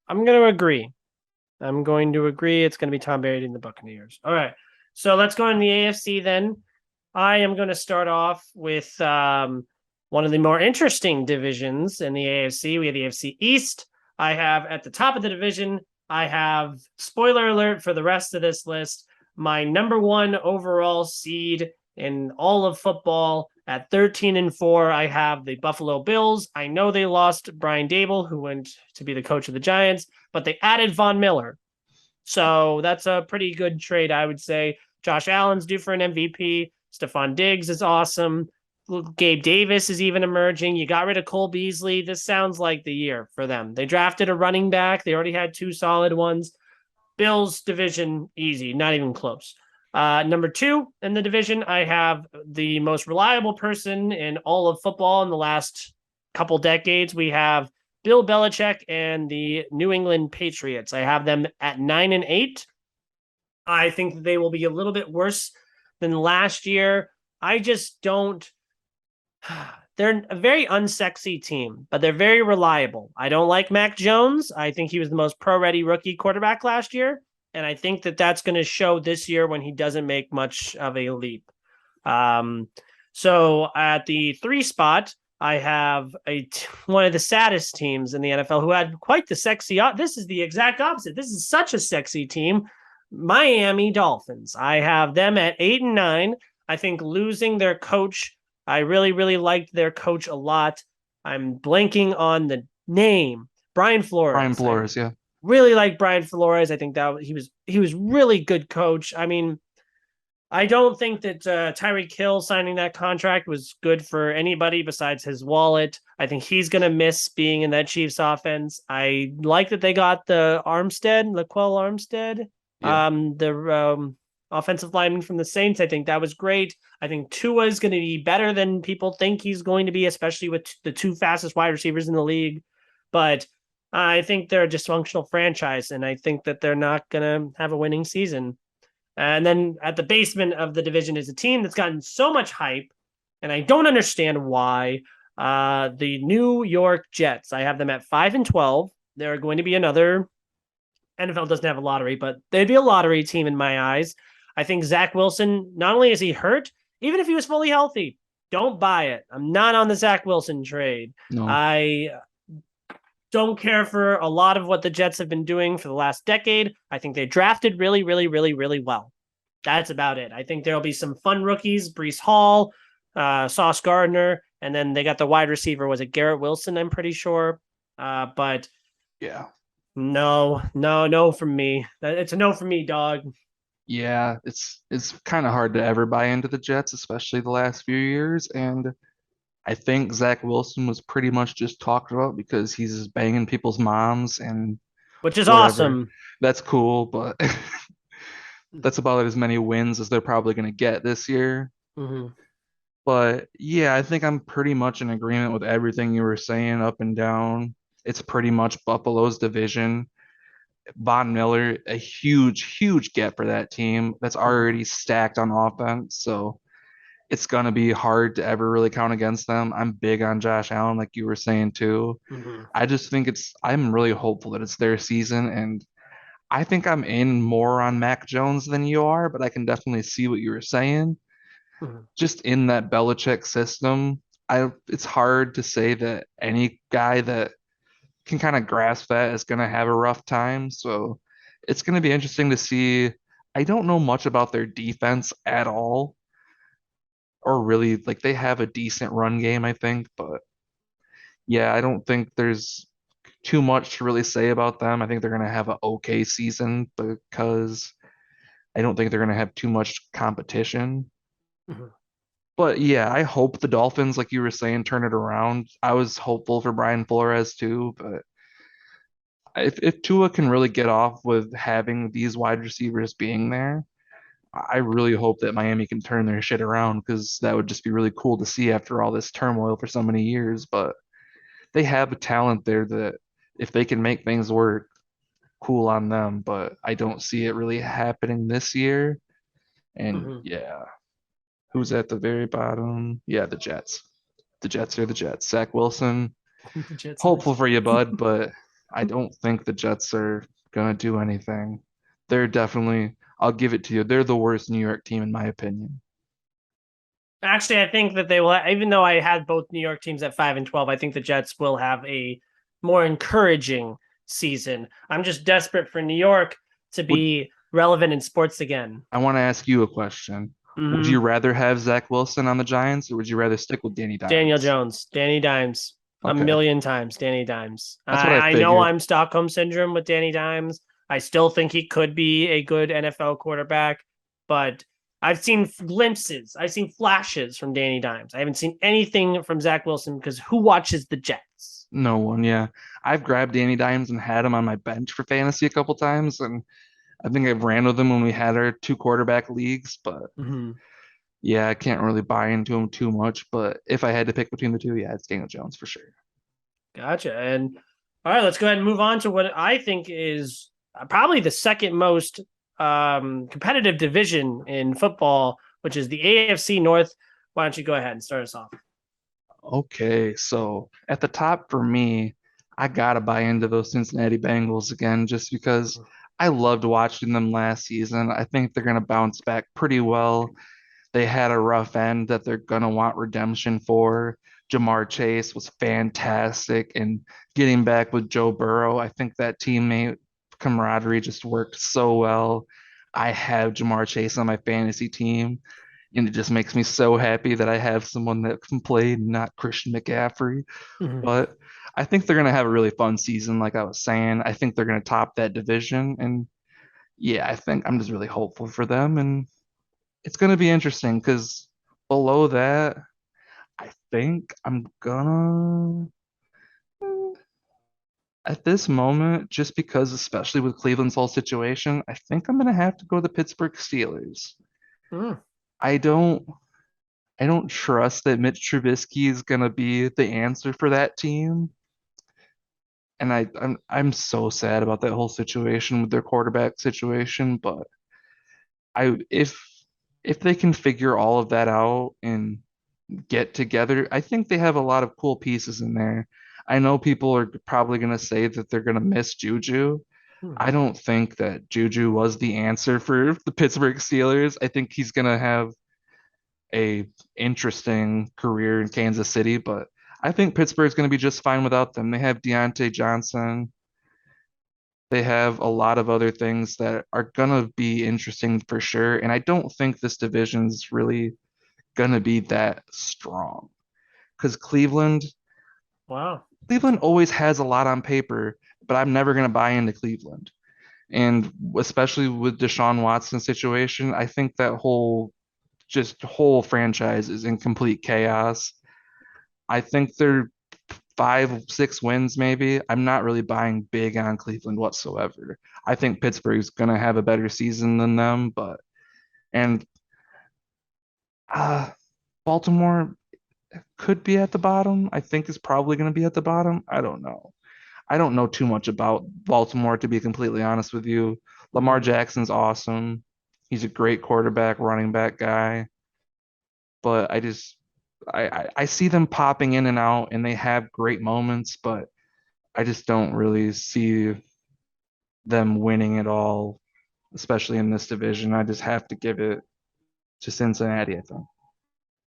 I'm going to agree. I'm going to agree. It's going to be Tom Brady and the Buccaneers. All right. So let's go in the AFC then. I am going to start off with one of the more interesting divisions in the AFC. We have the AFC East. I have at the top of the division, I have, spoiler alert for the rest of this list, my number one overall seed in all of football at 13-4. I have the Buffalo Bills. I know they lost Brian Dable, who went to be the coach of the Giants, but they added Von Miller. So that's a pretty good trade, I would say. Josh Allen's due for an MVP. Stephon Diggs is awesome. Gabe Davis is even emerging. You got rid of Cole Beasley. This sounds like the year for them. They drafted a running back. They already had two solid ones. Bills division, easy, not even close. Number two in the division, I have the most reliable person in all of football in the last couple decades. We have Bill Belichick and the New England Patriots. I have them at 9-8. I think that they will be a little bit worse than last year. I just don't. They're a very unsexy team, but they're very reliable. I don't like Mac Jones. I think he was the most pro-ready rookie quarterback last year, and I think that that's going to show this year when he doesn't make much of a leap. Um, so at the three spot, I have one of the saddest teams in the NFL who had quite the sexy. This is the exact opposite. This is such a sexy team. Miami Dolphins. I have them at 8-9. I think losing their coach, I really, really liked their coach a lot. I'm blanking on the name. Brian Brian Flores. I Flores, yeah. really like Brian Flores. I think that he was really good coach. I mean, I don't think that Tyreek Hill signing that contract was good for anybody besides his wallet. I think he's going to miss being in that Chiefs offense. I like that they got the Laquell Armstead, Yeah. the offensive lineman from the Saints. I think that was great. I think Tua is going to be better than people think he's going to be, especially with the two fastest wide receivers in the league. But I think they're a dysfunctional franchise, and I think that they're not going to have a winning season. And then at the basement of the division is a team that's gotten so much hype, and I don't understand why. The New York Jets. I have them at 5-12. They're going to be another. NFL doesn't have a lottery, but they'd be a lottery team in my eyes. I think Zach Wilson, not only is he hurt, even if he was fully healthy, don't buy it. I'm not on the Zach Wilson trade. No. I don't care for a lot of what the Jets have been doing for the last decade. I think they drafted really, really, really, really well. That's about it. I think there'll be some fun rookies, Brees Hall, Sauce Gardner, and then they got the wide receiver. Was it Garrett Wilson? I'm pretty sure. But Yeah. no from me. It's a no from me, dog. Yeah, it's kind of hard to ever buy into the Jets, especially the last few years. And I think Zach Wilson was pretty much just talked about because he's just banging people's moms and Which is whatever. awesome. That's cool, but that's about as many wins as they're probably going to get this year. Mm-hmm. But yeah, I think I'm pretty much in agreement with everything you were saying up and down. It's pretty much Buffalo's division. Von Miller, a huge, huge get for that team that's Mhm, already stacked on offense. So it's going to be hard to ever really count against them. I'm big on Josh Allen, like you were saying too. mhm, I just think I'm really hopeful that it's their season. And I think I'm in more on Mac Jones than you are, but I can definitely see what you were saying. mhm, Just in that Belichick system, it's hard to say that any guy that can kind of grasp that is going to have a rough time. So it's going to be interesting to see. I don't know much about their defense at all, or really like they have a decent run game, I think, but yeah, I don't think there's too much to really say about them. I think they're going to have an okay season because I don't think they're going to have too much competition. mhm. But yeah, I hope the Dolphins, like you were saying, turn it around. I was hopeful for Brian Flores too, but if Tua can really get off with having these wide receivers being there, I really hope that Miami can turn their shit around because that would just be really cool to see after all this turmoil for so many years. But they have a talent there that if they can make things work, cool on them. But I don't see it really happening this year. And Mhm. yeah, who's at the very bottom? Yeah, the Jets. The Jets are the Jets. Zach Wilson, The Jets and the hopeful for you, Jets. bud, but I don't think the Jets are gonna do anything. They're definitely, I'll give it to you. They're the worst New York team in my opinion. Actually, I think that they will. Even though I had both New York teams at 5-12, I think the Jets will have a more encouraging season. I'm just desperate for New York to Would be relevant in sports again. I want to ask you a question? Would you Hmm. rather have Zach Wilson on the Giants or would you rather stick with Danny Daniel Dimes? Jones, Danny Dimes, a Okay, million times, Danny Dimes. that's what I I know figured. I'm Stockholm syndrome with Danny Dimes. I still think he could be a good NFL quarterback, but I've seen glimpses, I've seen flashes from Danny Dimes. I haven't seen anything from Zach Wilson because who watches the Jets? No one, yeah. I've grabbed Danny Dimes and had him on my bench for fantasy a couple times, and I think I've ran with him when we had our two quarterback leagues, but Mm-hmm. yeah, I can't really buy into him too much. But if I had to pick between the two, yeah, it's Daniel Jones for sure. Gotcha. And all right, let's go ahead and move on to what I think is probably the second most competitive division in football, which is the AFC North. Why don't you go ahead and start us off? Okay, so at the top for me, I gotta buy into those Cincinnati Bengals again just because I loved watching them last season. I think they're gonna bounce back pretty well. They had a rough end that they're gonna want redemption for. Jamar Chase was fantastic, and getting back with Joe Burrow, I think that teammate camaraderie just worked so well. I have Jamar Chase on my fantasy team, and it just makes me so happy that I have someone that can play, not Christian McCaffrey. Mhm. But I think they're gonna have a really fun season, like I was saying. I think they're gonna top that division, and yeah, I think I'm just really hopeful for them, and it's going to be interesting because below that, I think I'm gonna, at this moment, just because, especially with Cleveland's whole situation, I think I'm gonna have to go the Pittsburgh Steelers. Mm. I don't, I don't trust that Mitch Trubisky is gonna be the answer for that team, and I'm so sad about that whole situation with their quarterback situation. But I if they can figure all of that out and get together. I think they have a lot of cool pieces in there. I know people are probably going to say that they're going to miss Juju. I Mhm. don't think that Juju was the answer for the Pittsburgh Steelers. I think he's going to have a interesting career in Kansas City, but I think Pittsburgh's going to be just fine without them. They have Deontay Johnson. They have a lot of other things that are going to be interesting for sure. And I don't think this division's really going to be that strong because Wow. Cleveland always has a lot on paper, but I'm never going to buy into Cleveland. And especially with Deshaun Watson's situation, I think that whole franchise is in complete chaos. I think they're 5, 6 wins maybe. I'm not really buying big on Cleveland whatsoever. I think Pittsburgh's going to have a better season than them, but and uh, Baltimore could be at the bottom. I think is probably going to be at the bottom. I don't know. I don't know too much about Baltimore, to be completely honest with you. Lamar Mhm. Jackson's awesome. He's a great quarterback, running back guy. But I see them popping in and out and they have great moments, but I just don't really see them winning it all, especially in this division. I just have to give it to Cincinnati, I think.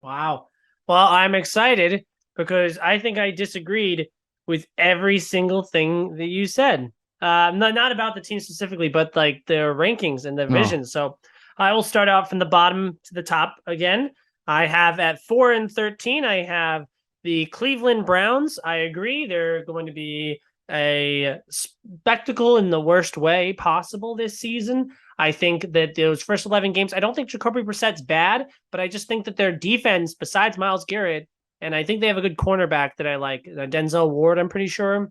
Wow. Well, I'm excited because I think I disagreed with every single thing that you said. Not about the team specifically, but like the rankings and the No. division. So I will start out from the bottom to the top again. I have at 4-13, I have the Cleveland Browns. I agree. They're going to be a spectacle in the worst way possible this season. I think that those first 11 games, I don't think Jacoby Brissett's bad, but I just think that their defense, besides Myles Garrett, and I think they have a good cornerback that I like, Denzel Ward, I'm pretty sure.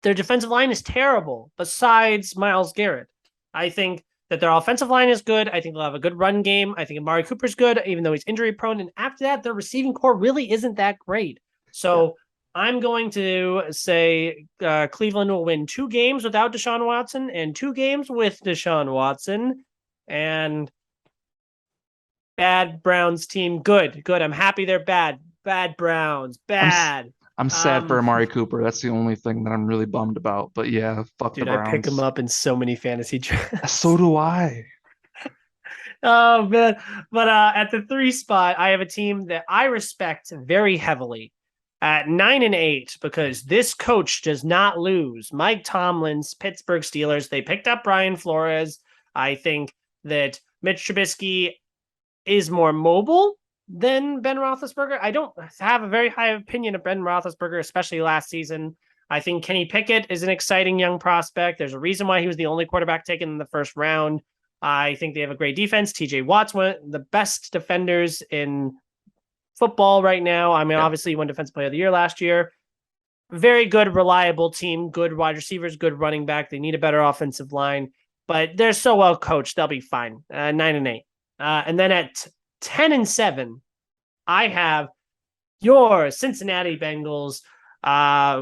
Their defensive line is terrible, besides Myles Garrett. I think that their offensive line is good. I think they'll have a good run game. I think Amari Cooper's good, even though he's injury prone. And after that, their receiving core really isn't that great. Yeah. So I'm going to say Cleveland will win 2 games without Deshaun Watson and 2 games with Deshaun Watson. And bad Browns team, good, good. I'm happy they're bad. Bad Browns, I'm bad. I'm sad for Um, Amari Cooper. That's the only thing that I'm really bummed about. But yeah, fuck the dude, I pick him Browns. up in so many fantasy drafts. So do I. Oh man. But at the 3 spot, I have a team that I respect very heavily at 9-8 because this coach does not lose. Mike Tomlin's Pittsburgh Steelers. They picked up Brian Flores. I think that Mitch Trubisky is more mobile than Ben Roethlisberger. I don't have a very high opinion of Ben Roethlisberger, especially last season. I think Kenny Pickett is an exciting young prospect. There's a reason why he was the only quarterback taken in the first round. I think they have a great defense. TJ Watt's one of the best defenders in football right now. I mean, Yeah. obviously, he won Defensive Player of the Year last year. Very good, reliable team, good wide receivers, good running back. They need a better offensive line, but they're so well coached, they'll be fine. 9-8. And then at 10-7, I have your Cincinnati Bengals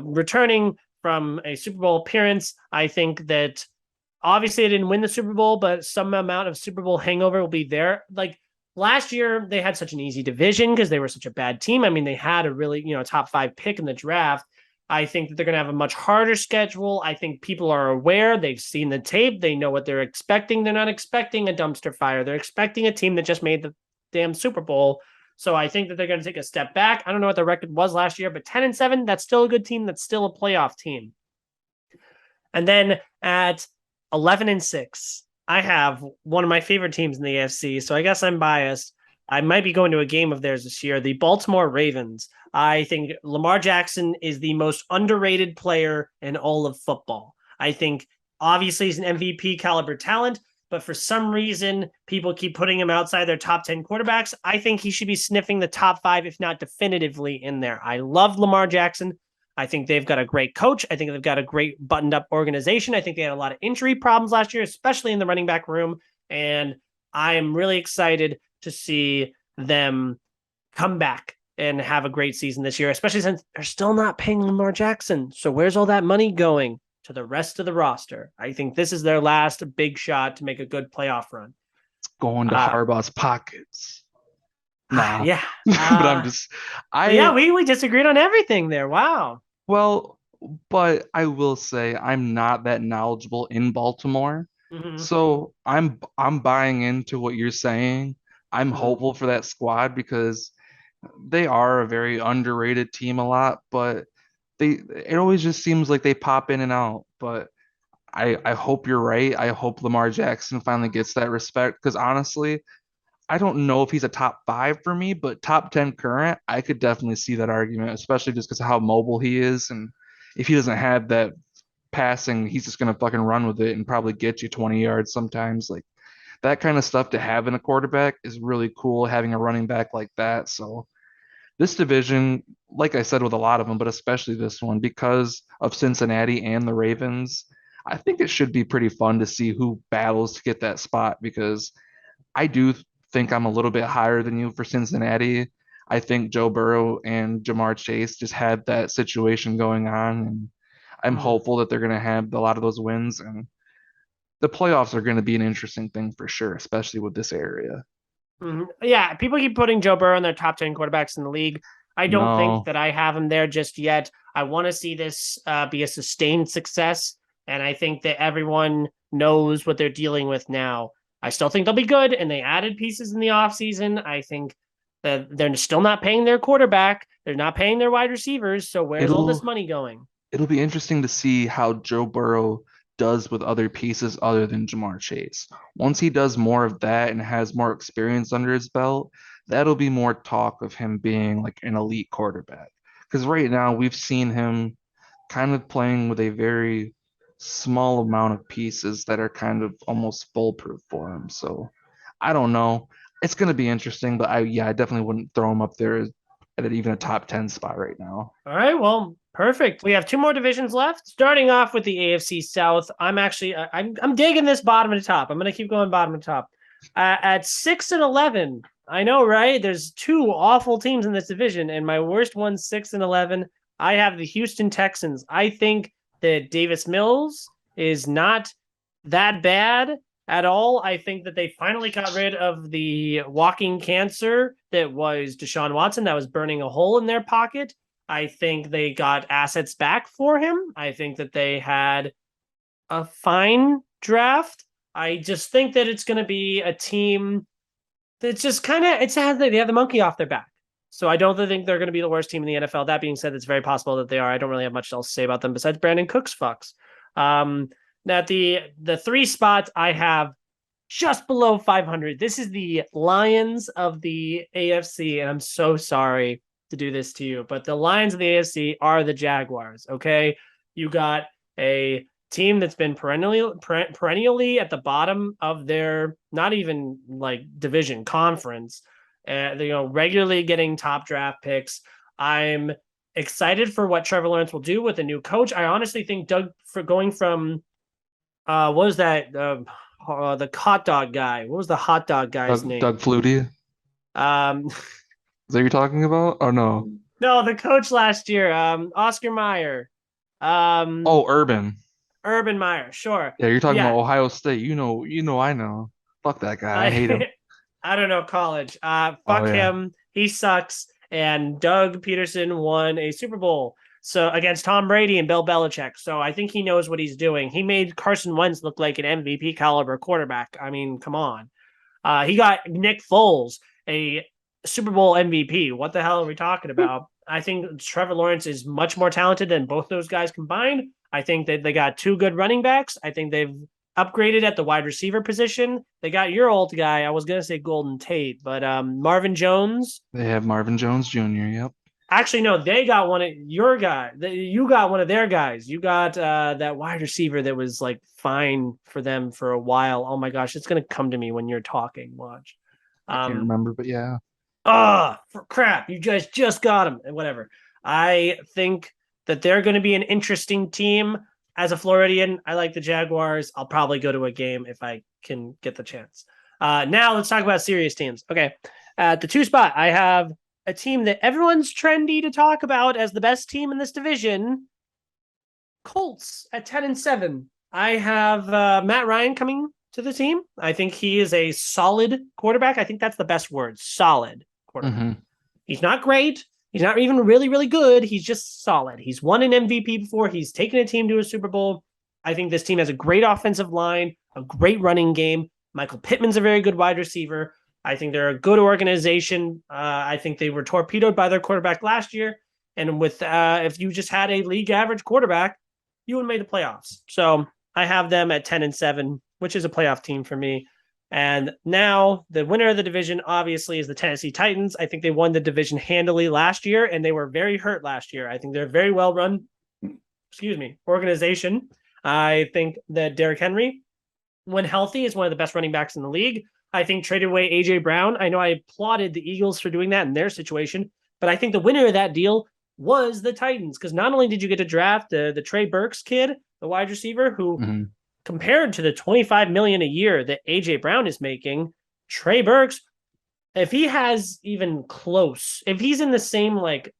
returning from a Super Bowl appearance. I think that obviously they didn't win the Super Bowl, but some amount of Super Bowl hangover will be there. Like last year, they had such an easy division because they were such a bad team. I mean, they had a really, top 5 pick in the draft. I think that they're going to have a much harder schedule. I think people are aware. They've seen the tape. They know what they're expecting. They're not expecting a dumpster fire. They're expecting a team that just made the damn Super Bowl. So I think that they're going to take a step back. I don't know what the record was last year, but 10-7, that's still a good team. That's still a playoff team. And then at 11-6, I have one of my favorite teams in the AFC. So I guess I'm biased. I might be going to a game of theirs this year. The Baltimore Ravens. I think Lamar Jackson is the most underrated player in all of football. I think obviously he's an MVP caliber talent, but for some reason, people keep putting him outside their top 10 quarterbacks. I think he should be sniffing the top 5, if not definitively in there. I love Lamar Jackson. I think they've got a great coach. I think they've got a great buttoned up organization. I think they had a lot of injury problems last year, especially in the running back room. And I am really excited to see them come back and have a great season this year, especially since they're still not paying Lamar Jackson. So where's all that money going? To the rest of the roster. I think this is their last big shot to make a good playoff run. Going to Harbaugh's pockets. Nah. Yeah. But Yeah, I, we disagreed on everything there. Wow. well, but I will say I'm not that knowledgeable in Baltimore. Mm-hmm. So I'm buying into what you're saying. I'm Mm-hmm. hopeful for that squad because they are a very underrated team a lot, but it always just seems like they pop in and out. But I hope you're right. I hope Lamar Jackson finally gets that respect because honestly, I don't know if he's a top 5 for me, but top 10 current, I could definitely see that argument, especially just because of how mobile he is. And if he doesn't have that passing, he's just gonna fucking run with it and probably get you 20 yards sometimes. Like that kind of stuff to have in a quarterback is really cool, having a running back like that. So this division, like I said with a lot of them, but especially this one, because of Cincinnati and the Ravens, I think it should be pretty fun to see who battles to get that spot because I do think I'm a little bit higher than you for Cincinnati. I think Joe Burrow and Jamar Chase just had that situation going on, and I'm Mm. hopeful that they're going to have a lot of those wins, and the playoffs are going to be an interesting thing for sure, especially with this area. Yeah, people keep putting Joe Burrow in their top 10 quarterbacks in the league. I don't think No, that I have him there just yet. I want to see this be a sustained success, and I think that everyone knows what they're dealing with now. I still think they'll be good, and they added pieces in the offseason. I think that they're still not paying their quarterback. They're not paying their wide receivers. So where's all this it'll money going? it'll be interesting to see how Joe Burrow does with other pieces other than Jamar Chase. Once he does more of that and has more experience under his belt, that'll be more talk of him being like an elite quarterback. Because right now we've seen him kind of playing with a very small amount of pieces that are kind of almost foolproof for him. So I don't know. It's going to be interesting, but I definitely wouldn't throw him up there at even a top 10 spot right now. All right, well, perfect. We have two more divisions left. Starting off with the AFC South, I'm digging this bottom to top. I'm going to keep going bottom to top. At 6-11, I know, right? There's two awful teams in this division, and my worst one, 6-11. I have the Houston Texans. I think that Davis Mills is not that bad at all. I think that they finally got rid of the walking cancer that was Deshaun Watson that was burning a hole in their pocket. I think they got assets back for him. I think that they had a fine draft. I just think that it's going to be a team that's just kind of, they have the monkey off their back. So I don't think they're going to be the worst team in the NFL. That being said, it's very possible that they are. I don't really have much else to say about them besides Brandon Cooks fucks. Now the three spots I have just below 500. This is the Lions of the AFC, and I'm so sorry to do this to you, but the Lions of the AFC are the Jaguars. Okay, you got a team that's been perennially at the bottom of their not even like division conference, regularly getting top draft picks. I'm excited for what Trevor Lawrence will do with a new coach. I honestly think Doug for going from what was that the hot dog guy? What was the hot dog guy's Doug name? Flutie, is Um, that what you're talking about? Or no? no, the coach last year, Oscar Meyer, um, Oh, Urban. Urban Meyer. Sure, Yeah, you're talking about yeah. Ohio State. I know. Fuck that guy. I hate I him. I don't know college. Oh Fuck yeah. him. He sucks. And Doug Peterson won a Super Bowl so against Tom Brady and Bill Belichick. So I think he knows what he's doing. He made Carson Wentz look like an MVP caliber quarterback. I mean, come on. He got Nick Foles, a Super Bowl MVP. What the hell are we talking about? I think Trevor Lawrence is much more talented than both those guys combined. I think that they got two good running backs. I think they've upgraded at the wide receiver position. They got your old guy. I was going to say Golden Tate, but Marvin Jones. They have Marvin Jones Jr. Yep. Actually, no, they got one of your guy. You got one of their guys. You got that wide receiver that was like fine for them for a while. Oh my gosh, it's gonna come to me when you're talking. Watch. I can't remember, but yeah. Crap! You guys just got him. Whatever. I think that they're going to be an interesting team. As a Floridian, I like the Jaguars. I'll probably go to a game if I can get the chance. Now let's talk about serious teams. Okay, at the two spot, I have a team that everyone's trendy to talk about as the best team in this division. Colts at 10-7. I have Matt Ryan coming to the team. I think he is a solid quarterback. I think that's the best word. Solid quarterback. Mm-hmm. He's not great. He's not even really, really good. He's just solid. He's won an MVP before. He's taken a team to a Super Bowl. I think this team has a great offensive line, a great running game. Michael Pittman's a very good wide receiver. I think they're a good organization. I think they were torpedoed by their quarterback last year. And with if you just had a league average quarterback, you would have made the playoffs. So I have them at 10-7, which is a playoff team for me. And now the winner of the division, obviously, is the Tennessee Titans. I think they won the division handily last year, and they were very hurt last year. I think they're a very well run, organization. I think that Derrick Henry, when healthy, is one of the best running backs in the league. I think traded away AJ Brown. I know I applauded the Eagles for doing that in their situation, but I think the winner of that deal was the Titans, because not only did you get to draft the Trey Burks kid, the wide receiver, who compared to the $25 million a year that AJ Brown is making, Trey Burks if he has even close, if he's in the same like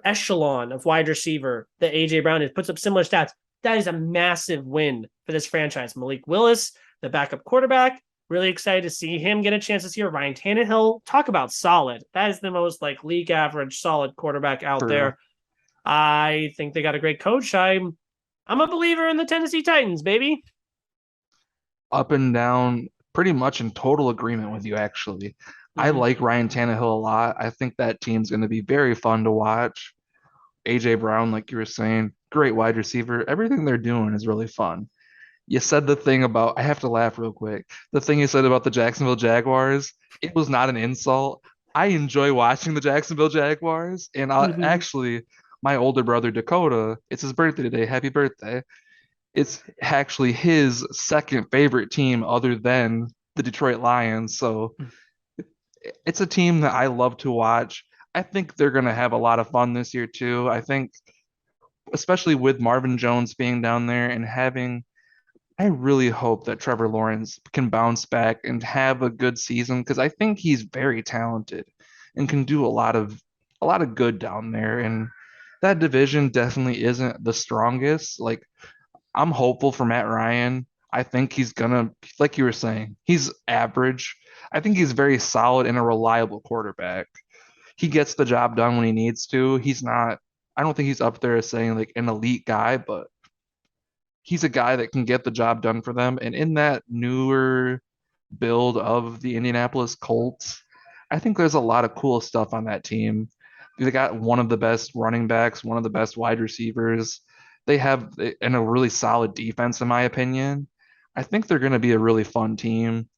echelon of wide receiver that AJ Brown is, puts up similar stats, that is a massive win for this franchise. Malik Willis, the backup quarterback, really excited to see him get a chance this year. Ryan Tannehill, talk about solid. That is the most like league average solid quarterback out For there. I think they got a great coach. I'm a believer in the Tennessee Titans, baby. up and down, pretty much in total agreement with you, actually. I Mm-hmm. like Ryan Tannehill a lot. I think that team's going to be very fun to watch. AJ Brown, like you were saying, great wide receiver. Everything they're doing is really fun. You said the thing about, I have to laugh real quick. The thing you said about the Jacksonville Jaguars, it was not an insult. I enjoy watching the Jacksonville Jaguars. And Mm-hmm. actually, my older brother Dakota, it's his birthday today. Happy birthday. It's actually his second favorite team other than the Detroit Lions. So it's a team that I love to watch. I think they're going to have a lot of fun this year, too. I think, especially with Marvin Jones being down there and having I really hope that Trevor Lawrence can bounce back and have a good season because I think he's very talented and can do a lot of good down there. And that division definitely isn't the strongest. Like I'm hopeful for Matt Ryan. I think he's gonna, like you were saying, he's average. I think he's very solid and a reliable quarterback. He gets the job done when he needs to. He's not, I don't think he's up there as saying like an elite guy, but he's a guy that can get the job done for them. And in that newer build of the Indianapolis Colts, I think there's a lot of cool stuff on that team. They got one of the best running backs, one of the best wide receivers. They have and a really solid defense, in my opinion. I think they're going to be a really fun team.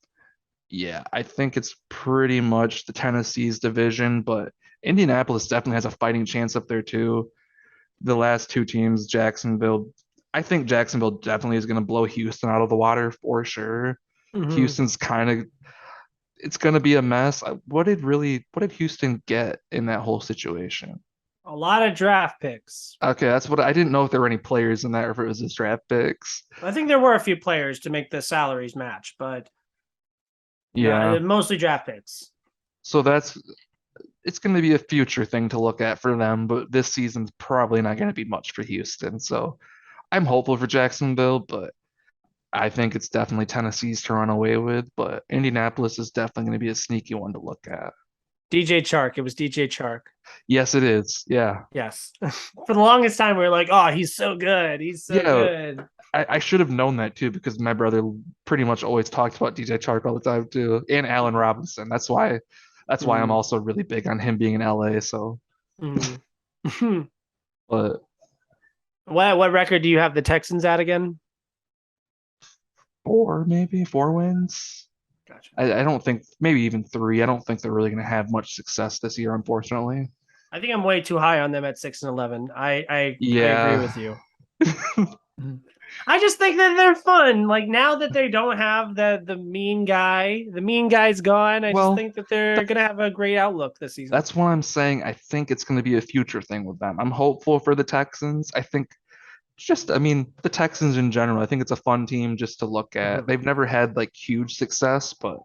Yeah, I think it's pretty much the Tennessee's division, but Indianapolis definitely has a fighting chance up there too. The last two teams, Jacksonville, I think Jacksonville definitely is going to blow Houston out of the water for sure. Mm-hmm. Houston's kind of it's going to be a mess. What did Houston get in that whole situation? A lot of draft picks. Okay, that's what I didn't know if there were any players in that or if it was just draft picks. I think there were a few players to make the salaries match, but Yeah. mostly draft picks. So it's going to be a future thing to look at for them, but this season's probably not going to be much for Houston. So I'm hopeful for Jacksonville, but I think it's definitely Tennessee's to run away with, but Indianapolis is definitely going to be a sneaky one to look at. DJ Chark. It was DJ Chark. Yes, it is. Yeah. Yes. For the longest time, we were like, oh, he's so good. He's so Yeah. good. I should have known that too because my brother pretty much always talked about DJ Chark all the time too, and Allen Robinson. That's why I'm Mm-hmm. also really big on him being in LA. So, Mm-hmm. but What record do you have the Texans at again? maybe four wins. Gotcha. I don't think maybe even three. I don't think they're really going to have much success this year, unfortunately. I think I'm way too high on them at 6-11. I agree Yeah. with you. I just think that they're fun. Like now that they don't have the mean guy, the mean guy's gone. I just Well, think that they're gonna have a great outlook this season. that's what I'm saying. I think it's going to be a future thing with them. I'm hopeful for the Texans. I mean, the Texans in general, I think it's a fun team just to look at. Mhm. They've never had like huge success, but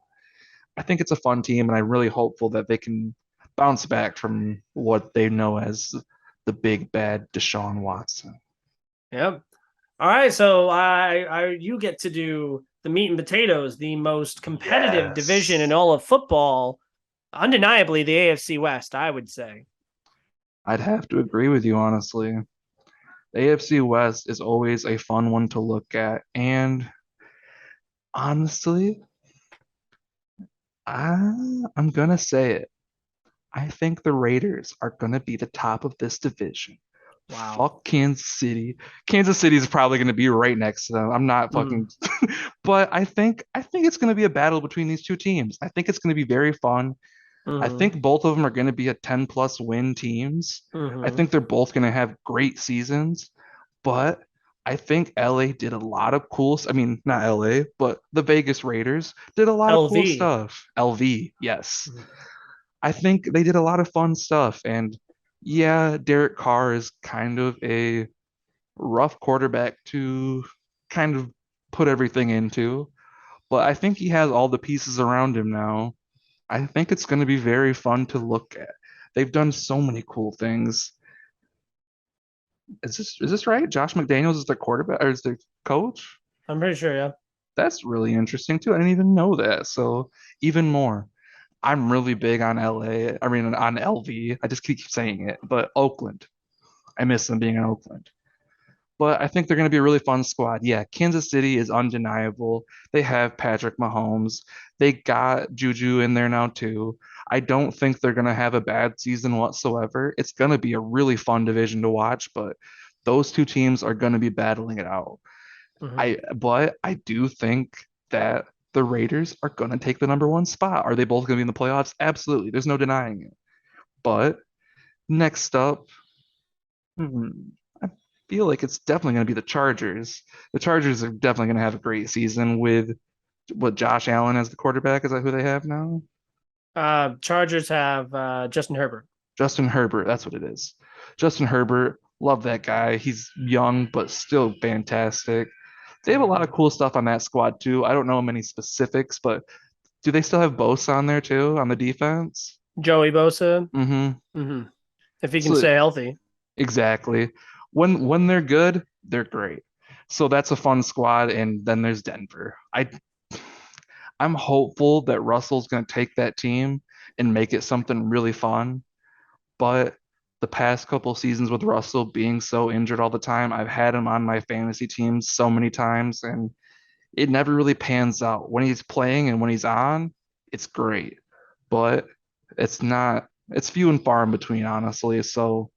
I think it's a fun team, and I'm really hopeful that they can bounce back from what they know as the big bad Deshaun Watson. Yep. All right, so you get to do the meat and potatoes, the most competitive division in Yes. all of football. Undeniably, the AFC West, I would say. I'd have to agree with you, honestly. The AFC West is always a fun one to look at, and honestly, I'm gonna say it. I think the Raiders are gonna be the top of this division. Wow. Fuck Kansas City. Kansas City is probably gonna be right next to them. I'm not Mm-hmm. fucking, but I think it's gonna be a battle between these two teams. I think it's gonna be very fun. I Mm-hmm. think both of them are gonna be a 10 plus win teams. I Mm-hmm. think they're both gonna have great seasons. But I think LA did a lot of cool. I mean, not LA, but the Vegas Raiders did a lot of cool LV. stuff. LV, yes. Mhm. I think they did a lot of fun stuff. And yeah, Derek Carr is kind of a rough quarterback to kind of put everything into. But I think he has all the pieces around him now. I think it's going to be very fun to look at. They've done so many cool things. Is this right? Josh McDaniels is their quarterback or is their coach? I'm pretty sure, yeah. That's really interesting too. I didn't even know that. So even more. I'm really big on LA. I mean on LV. I just keep saying it, but Oakland. I miss them being in Oakland. But I think they're going to be a really fun squad. Yeah, Kansas City is undeniable. They have Patrick Mahomes. They got Juju in there now too. I don't think they're going to have a bad season whatsoever. It's going to be a really fun division to watch, but those two teams are going to be battling it out. Mhm. But I do think that the Raiders are going to take the number one spot. Are they both going to be in the playoffs? Absolutely. There's no denying it. But next up, hmm, I feel like it's definitely going to be the Chargers. The Chargers are definitely going to have a great season with what Josh Allen as the quarterback. Is that who they have now? Chargers have Justin Herbert. Justin Herbert. That's what it is. Justin Herbert. Love that guy. He's young, but still fantastic. They have a lot of cool stuff on that squad too. I don't know many specifics, but do they still have Bosa on there too on the defense? Joey Bosa. Mm-hmm. Hmm. If he can So stay healthy. exactly. When they're good, they're great. So that's a fun squad. And then there's Denver. I'm hopeful that Russell's going to take that team and make it something really fun. But the past couple seasons with Russell being so injured all the time, I've had him on my fantasy teams so many times, and it never really pans out. When he's playing and when he's on, it's great. But it's not, it's few and far in between, honestly. So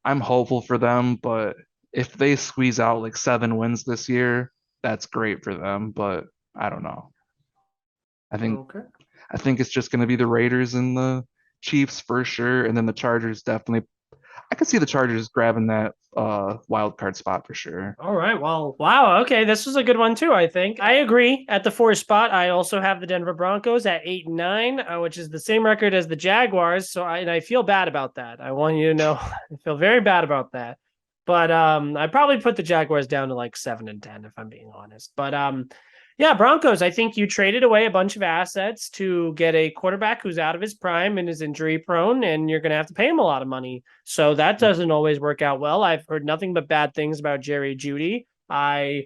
I'm hopeful for them, but if they squeeze out like 7 wins this year, that's great for them. But I don't know. I think Okay. I think it's just going to be the Raiders and the Chiefs for sure, and then the Chargers definitely. I could see the Chargers grabbing that wild card spot for sure. All right. Well, wow. Okay. This was a good one, too, I think. I agree. At the fourth spot, I also have the Denver Broncos at 8-9, which is the same record as the Jaguars. And I feel bad about that. I want you to know I feel very bad about that. But I probably put the Jaguars down to like 7-10, if I'm being honest. But yeah, Broncos, I think you traded away a bunch of assets to get a quarterback who's out of his prime and is injury prone, and you're going to have to pay him a lot of money. So that doesn't always work out well. I've heard nothing but bad things about Jerry Judy. Tim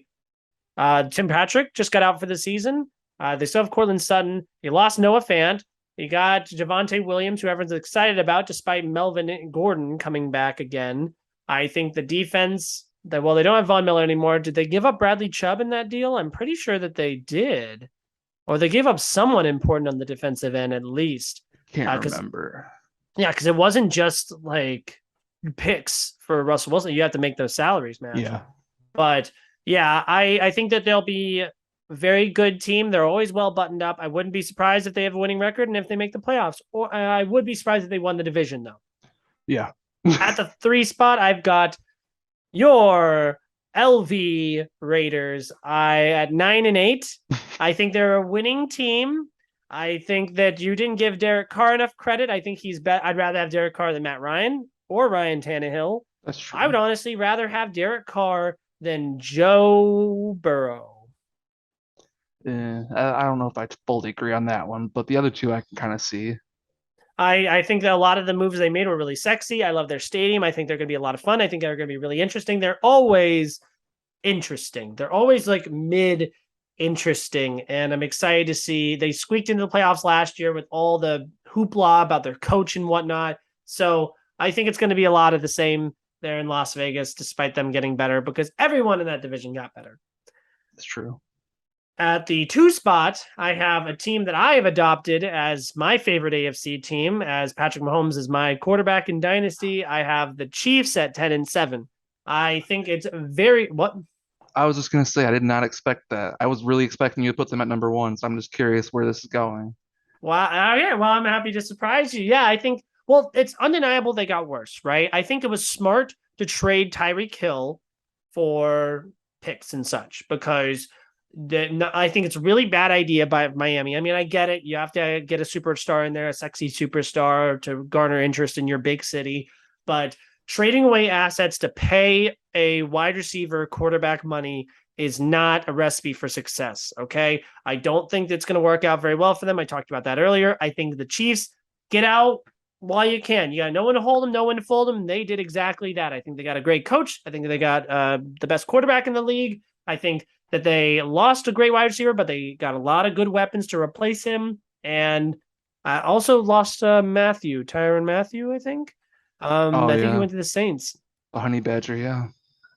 Patrick just got out for the season. They still have Cortland Sutton. You lost Noah Fant. You got Javonte Williams, who everyone's excited about, despite Melvin Gordon coming back again. I think the defense that they don't have Von Miller anymore. Did they give up Bradley Chubb in that deal? I'm pretty sure that they did, or they gave up someone important on the defensive end at least. Can't Because remember. yeah, because it wasn't just like picks for Russell Wilson. You have to make those salaries match. Yeah, But yeah, I think that they'll be a very good team. They're always well buttoned up. I wouldn't be surprised if they have a winning record and if they make the playoffs. Or I would be surprised if they won the division though. yeah. At the 3 spot, I've got your LV Raiders. At 9-8. I think they're a winning team. I think that you didn't give Derek Carr enough credit. I think I'd rather have Derek Carr than Matt Ryan or Ryan Tannehill. That's true. I would honestly rather have Derek Carr than Joe Burrow. I don't know if I fully agree on that one, but the other two I can kind of see. I think that a lot of the moves they made were really sexy. I love their stadium. I think they're going to be a lot of fun. I think they're going to be really interesting. They're always interesting. They're always like mid interesting. And I'm excited to see they squeaked into the playoffs last year with all the hoopla about their coach and whatnot. So I think it's going to be a lot of the same there in Las Vegas, despite them getting better because everyone in that division got better. That's true. At the 2 spot, I have a team that I have adopted as my favorite AFC team, as Patrick Mahomes is my quarterback in Dynasty. I have the Chiefs at 10-7. I think it's what? I was just gonna say I did not expect that. I was really expecting you to put them at number one, so I'm just curious where this is going. Wow. Yeah. Well, I'm happy to surprise you. Yeah, I think. Well, it's undeniable they got worse, right? I think it was smart to trade Tyreek Hill for picks and such because I think it's a really bad idea by Miami. I mean, I get it. You have to get a superstar in there, a sexy superstar to garner interest in your big city. But trading away assets to pay a wide receiver quarterback money is not a recipe for success. Okay. I don't think it's going to work out very well for them. I talked about that earlier. I think the Chiefs get out while you can. You got no one to hold them, no one to fold them. They did exactly that. I think they got a great coach. I think they got the best quarterback in the league. I think that they lost a great wide receiver, but they got a lot of good weapons to replace him. And I also lost Tyrann Mathieu, I think. Oh I think he yeah, went to the Saints. the Honey Badger. Yeah.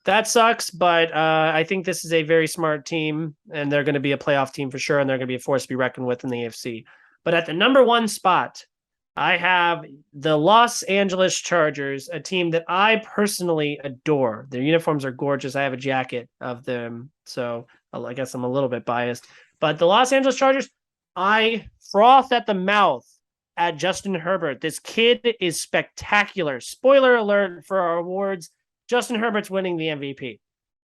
That sucks, but I think this is a very smart team, and they're going to be a playoff team for sure, and they're going to be a force to be reckoned with in the AFC. But at the number one spot, I have the Los Angeles Chargers, a team that I personally adore. Their uniforms are gorgeous. I have a jacket of them, so I guess I'm a little bit biased. But the Los Angeles Chargers, I froth at the mouth at Justin Herbert. This kid is spectacular. Spoiler alert for our awards. Justin Herbert's winning the MVP.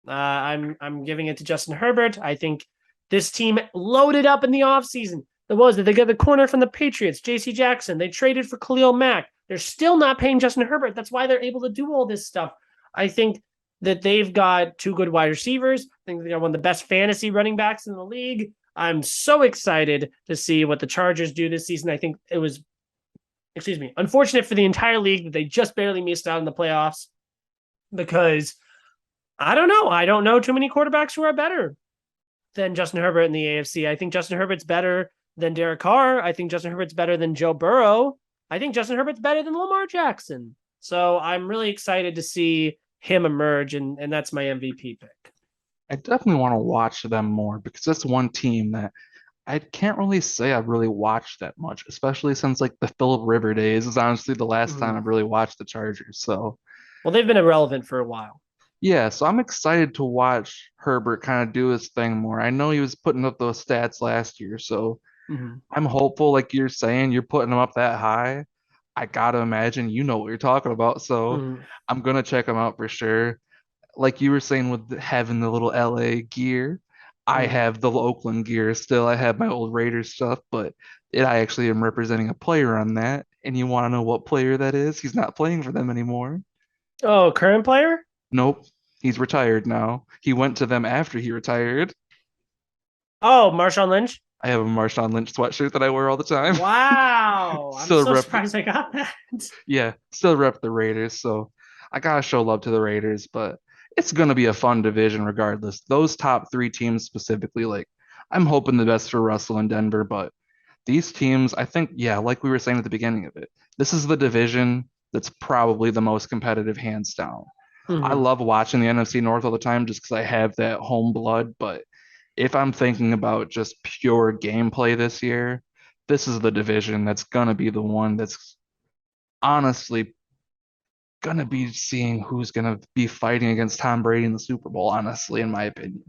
I'm giving it to Justin Herbert. I think this team loaded up in the offseason. They got the corner from the Patriots, J.C. Jackson. They traded for Khalil Mack. They're still not paying Justin Herbert. That's why they're able to do all this stuff. I think that they've got two good wide receivers. I think they got one of the best fantasy running backs in the league. I'm so excited to see what the Chargers do this season. I think it was, unfortunate for the entire league that they just barely missed out in the playoffs because I don't know. I don't know too many quarterbacks who are better than Justin Herbert in the AFC. I think Justin Herbert's better than Derek Carr. I think Justin Herbert's better than Joe Burrow. I think Justin Herbert's better than Lamar Jackson. So I'm really excited to see him emerge, and that's my MVP pick. I definitely want to watch them more because that's one team that I can't really say I've really watched that much, especially since like the Philip River days is honestly the last time I've really watched the Chargers. So, well, they've been irrelevant for a while. yeah, so I'm excited to watch Herbert kind of do his thing more. I know he was putting up those stats last year, so I'm hopeful, like you're saying, you're putting him up that high. I gotta imagine you know what you're talking about, so I'm gonna check him out for sure. Like you were saying with having the little LA gear, I have the Oakland gear still. I have my old Raiders stuff, but I actually am representing a player on that. And you want to know what player that is? He's not playing for them anymore. Oh, current player? Nope. He's retired now. He went to them after he retired. Oh, Marshawn Lynch? I have a Marshawn Lynch sweatshirt that I wear all the time. Wow. I'm Still so rep, surprised I got that. yeah, still rep the Raiders. So I gotta show love to the Raiders, but it's gonna be a fun division regardless. Those top three teams specifically, like I'm hoping the best for Russell and Denver, but these teams, I think, yeah, like we were saying at the beginning of it, this is the division that's probably the most competitive, hands down. I love watching the NFC North all the time just because I have that home blood. But if I'm thinking about just pure gameplay this year, this is the division that's gonna be the one that's honestly gonna be seeing who's gonna be fighting against Tom Brady in the Super Bowl, honestly, in my opinion.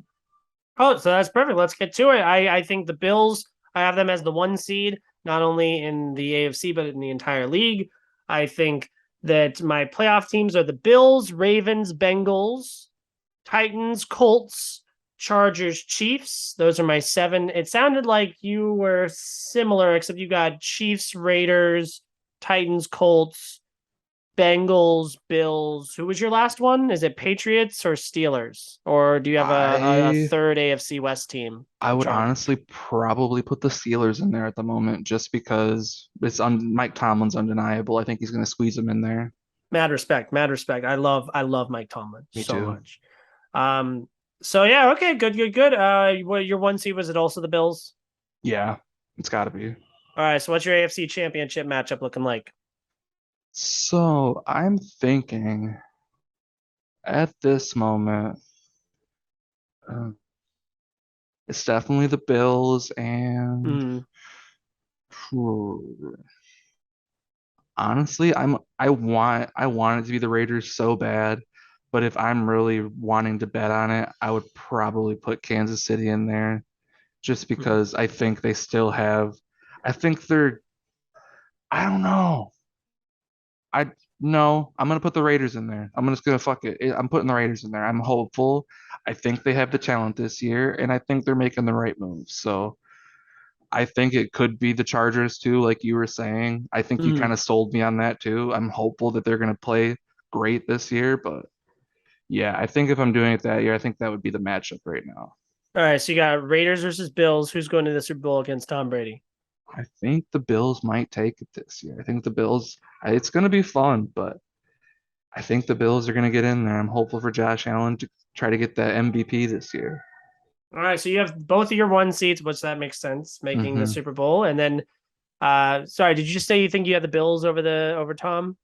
Oh, so that's perfect. Let's get to it. I think the Bills, I have them as the one seed, not only in the AFC, but in the entire league. I think that my playoff teams are the Bills, Ravens, Bengals, Titans, Colts, Chargers, Chiefs. Those are my seven. It sounded like you were similar, except you got Chiefs, Raiders, Titans, Colts, Bengals, Bills. Who was your last one? Is it Patriots or Steelers? Or do you have a I third AFC West team? I would Chargers. honestly probably put the Steelers in there at the moment just because Mike Tomlin's undeniable. I think he's gonna squeeze them in there. Mad respect, mad respect. I love Mike Tomlin Me so too. much. So yeah, okay, good, good, good. What your one seed was it also the Bills? Yeah, it's gotta be. All right, so what's your AFC championship matchup looking like? So I'm thinking at this moment, uh, it's definitely the Bills and Mm, phew, honestly, I want it to be the Raiders so bad, but if I'm really wanting to bet on it, I would probably put Kansas City in there just mm. because I think they still have I think they're I don't know. I no, I'm gonna put the Raiders in there. I'm just gonna fuck it. I'm putting the Raiders in there. I'm hopeful. I think they have the talent this year, and I think they're making the right moves. So I think it could be the Chargers too, like you were saying. I think you kind Mm. of sold me on that too. I'm hopeful that they're gonna play great this year, but Yeah, I think if I'm doing it that year, I think that would be the matchup right now. All right, so you got Raiders versus Bills. Who's going to the Super Bowl against Tom Brady? I think the Bills might take it this year. I think the Bills, it's going to be fun, but I think the Bills are going to get in there. I'm hopeful for Josh Allen to try to get that MVP this year. All right, so you have both of your one seeds, which that makes sense, making the hmm Super Bowl, and then sorry, did you just say you think you have the Bills over Tom?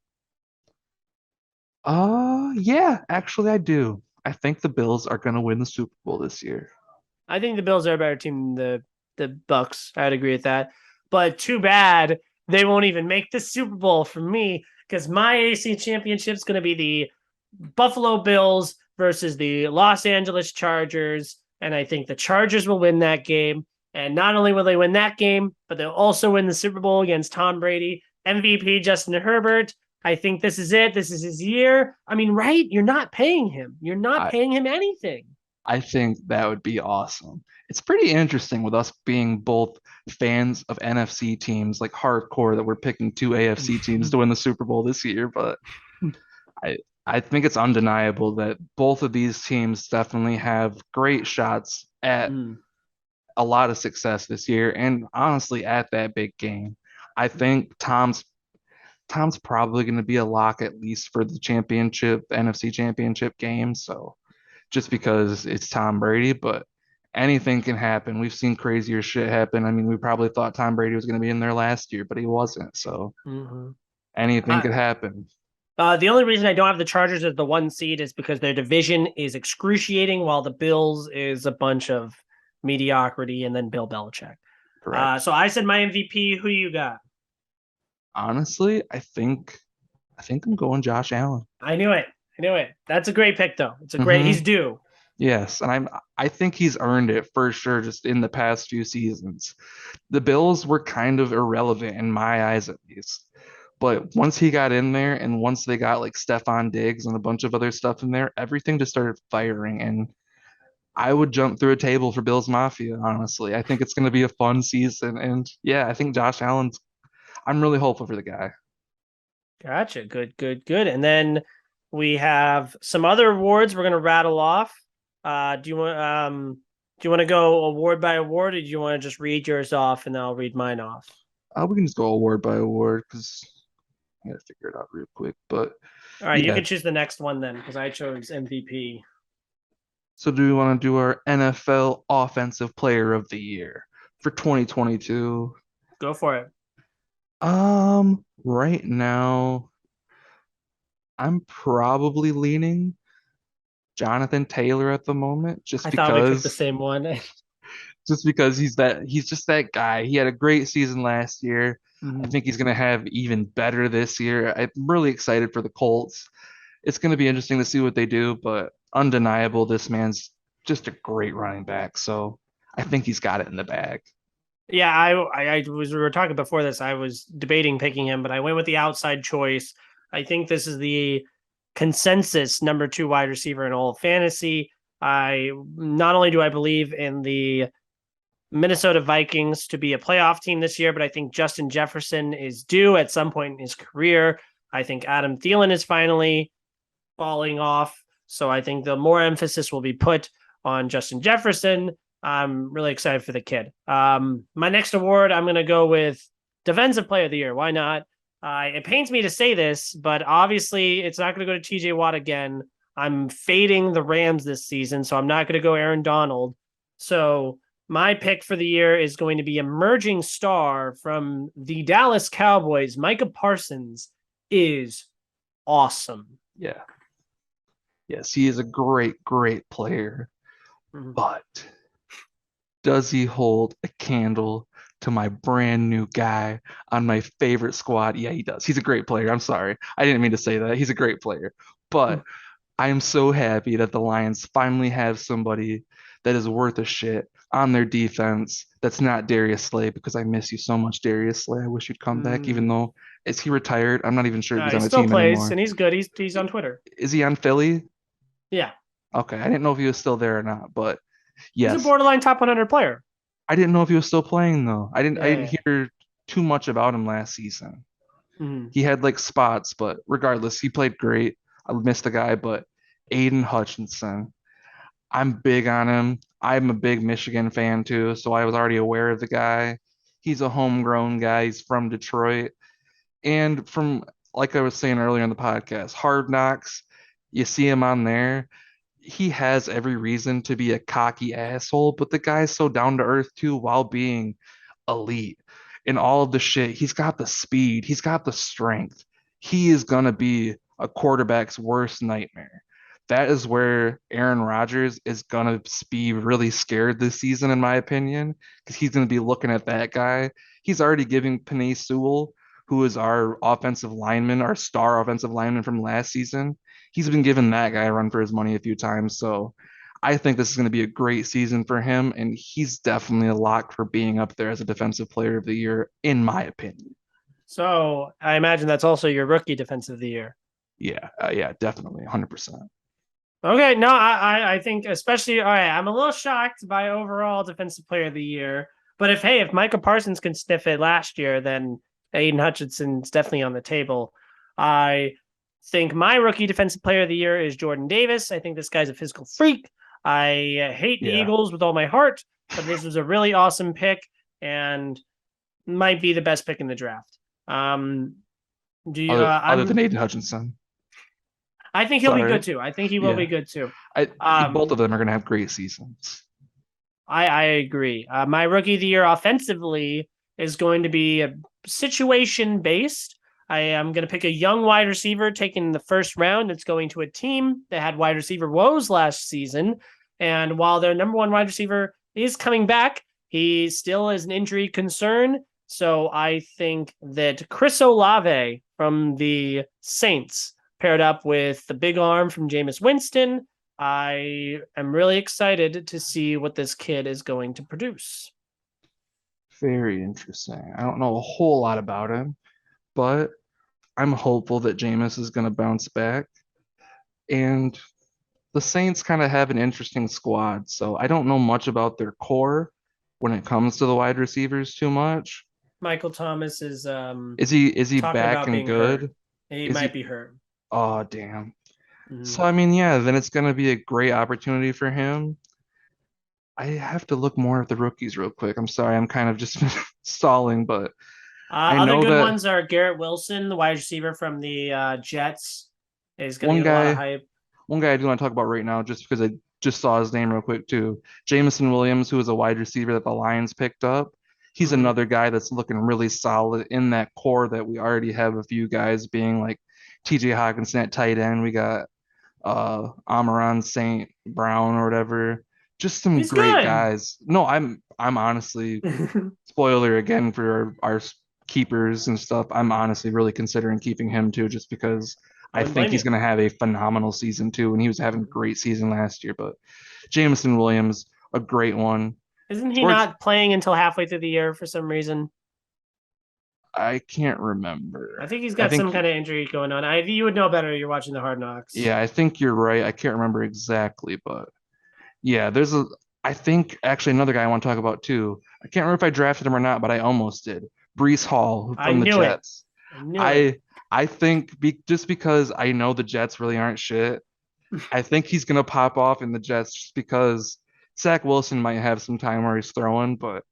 Yeah, actually, I do. I think the Bills are going to win the Super Bowl this year. I think the Bills are a better team than the Bucks. I'd agree with that. But too bad they won't even make the Super Bowl for me because my AFC Championship is going to be the Buffalo Bills versus the Los Angeles Chargers, and I think the Chargers will win that game. And not only will they win that game, but they'll also win the Super Bowl against Tom Brady, MVP Justin Herbert. I think this is it. This is his year. I mean, right? You're not paying him. You're not I paying him anything. I think that would be awesome. It's pretty interesting with us being both fans of NFC teams, like hardcore, that we're picking two AFC teams to win the Super Bowl this year. But I I think it's undeniable that both of these teams definitely have great shots at Mm. a lot of success this year, and honestly, at that big game. I think Tom's probably going to be a lock at least for the championship, NFC championship game. So just because it's Tom Brady, but anything can happen. We've seen crazier shit happen. I mean, we probably thought Tom Brady was going to be in there last year, but he wasn't. So Mm-hmm. anything could happen. The only reason I don't have the Chargers as the one seed is because their division is excruciating, while the Bills is a bunch of mediocrity and then Bill Belichick. Correct. So I said my MVP. Who do you got? Honestly, I think I'm going Josh Allen. I knew it. I knew it. That's a great pick, though. It's a great. hmm He's due. Yes, and I think he's earned it for sure just in the past few seasons. The Bills were kind of irrelevant in my eyes at least. But once he got in there and once they got like Stephon Diggs and a bunch of other stuff in there, everything just started firing. And I would jump through a table for Bills Mafia, honestly. I think it's going to be a fun season. And yeah, I think Josh Allen's, I'm really hopeful for the guy. Gotcha. Good. Good. Good. And then we have some other awards we're gonna rattle off. Do you want to go award by award, or do you want to just read yours off and then I'll read mine off? We can just go award by award because I got to figure it out real quick. But All right, you yeah, can choose the next one then because I chose MVP. so do we want to do our NFL Offensive Player of the Year for 2022? Go for it. Right now, I'm probably leaning Jonathan Taylor at the moment, I thought we picked the same one. just because he's just that guy. He had a great season last year. I Mhm. think he's gonna have even better this year. I'm really excited for the Colts. It's gonna be interesting to see what they do, but undeniable, this man's just a great running back. So I think he's got it in the bag. Yeah, I was we were talking before this. I was debating picking him, but I went with the outside choice. I think this is the consensus number two wide receiver in all of fantasy. I not only do I believe in the Minnesota Vikings to be a playoff team this year, but I think Justin Jefferson is due at some point in his career. I think Adam Thielen is finally falling off. So I think the more emphasis will be put on Justin Jefferson. I'm really excited for the kid. My next award, I'm going to go with Defensive Player of the Year. Why not? It pains me to say this, but obviously it's not going to go to TJ Watt again. I'm fading the Rams this season, so I'm not going to go Aaron Donald. So my pick for the year is going to be emerging star from the Dallas Cowboys. Micah Parsons is awesome. Yeah. Yes, he is a great, great player. Mhm. But does he hold a candle to my brand new guy on my favorite squad? Yeah, he does. He's a great player. I'm sorry. I didn't mean to say that. He's a great player. But I am so happy that the Lions finally have somebody that is worth a shit on their defense that's not Darius Slay because I miss you so much, Darius Slay. I wish you'd come back, even Mm. though is he retired? I'm not even sure if he's He on the still team plays anymore. and he's good. He's on Twitter. Is he on Philly? Yeah, Okay, I didn't know if he was still there or not, but he's a yes, borderline top 100 player. I didn't know if he was still playing though. I didn't Yeah. hear too much about him last season. Mhm. He had like spots, but regardless, he played great. I missed the guy, but Aiden Hutchinson. I'm big on him. I'm a big Michigan fan too, so I was already aware of the guy. He's a homegrown guy. He's from Detroit. And from, like I was saying earlier in the podcast, Hard Knocks, you see him on there. He has every reason to be a cocky asshole, but the guy's so down to earth too while being elite in all of the shit. He's got the speed, he's got the strength. He is going to be a quarterback's worst nightmare. That is where Aaron Rodgers is going to be really scared this season, in my opinion, because he's going to be looking at that guy. He's already giving Penei Sewell, who is our offensive lineman, our star offensive lineman from last season. He's been giving that guy a run for his money a few times. So I think this is going to be a great season for him, and he's definitely a lock for being up there as a defensive player of the year, in my opinion. So I imagine that's also your rookie defensive of the year. Yeah, definitely, 100%. Okay, no, I think especially all right. I'm a little shocked by overall defensive player of the year, but if Micah Parsons can sniff it last year, then Aiden Hutchinson's definitely on the table. I think my rookie defensive player of the year is Jordan Davis. I think this guy's a physical freak. I hate the Yeah. Eagles with all my heart, but this was a really awesome pick and might be the best pick in the draft. Do you? Other than Aiden Hutchinson. I think he'll be Sorry. good too. I think he will Yeah. be good too. Both of them are going to have great seasons. I agree. My rookie of the year offensively is going to be a situation based. I am going to pick a young wide receiver taken in the first round that's going to a team that had wide receiver woes last season. And while their number one wide receiver is coming back, he still is an injury concern. So I think that Chris Olave from the Saints paired up with the big arm from Jameis Winston. I am really excited to see what this kid is going to produce. Very interesting. I don't know a whole lot about him, but I'm hopeful that Jameis is going to bounce back. And the Saints kind of have an interesting squad, so I don't know much about their core when it comes to the wide receivers too much. Michael Thomas is Is he talking back about and being hurt. good? He Is might he? be hurt. Oh, damn. Mhm. So I mean, yeah, then it's going to be a great opportunity for him. I have to look more at the rookies real quick. I'm sorry, I'm kind of just stalling, but I Other know good that ones are Garrett Wilson, the wide receiver from the Jets, is going to one get a lot of guy, hype. one guy I do want to talk about right now, just because I just saw his name real quick too. Jamison Williams, who is a wide receiver that the Lions picked up. He's Mhm. another guy that's looking really solid in that core that we already have a few guys being like TJ Hawkinson at tight end. We got Amaron St. Brown or whatever. Just some He's great good. guys. No, I'm honestly, spoiler again for our keepers and stuff. I'm honestly really considering keeping him too, just because I I wouldn't think blame he's you. going to have a phenomenal season too, and he was having a great season last year. But Jamison Williams, a great one. Isn't he George, not playing until halfway through the year for some reason? I can't I remember. think he's I got some think, kind of injury going on. You would know better. You're watching the Hard Knocks. yeah, I think you're right. I can't remember exactly, but yeah, I think actually another guy I want to talk about too. I can't remember if I drafted him or not, but I almost did. Brees Hall I from the knew it. Jets. I knew it. I think just because I know the Jets really aren't shit, I think he's gonna pop off in the Jets just because Zach Wilson might have some time where he's throwing, but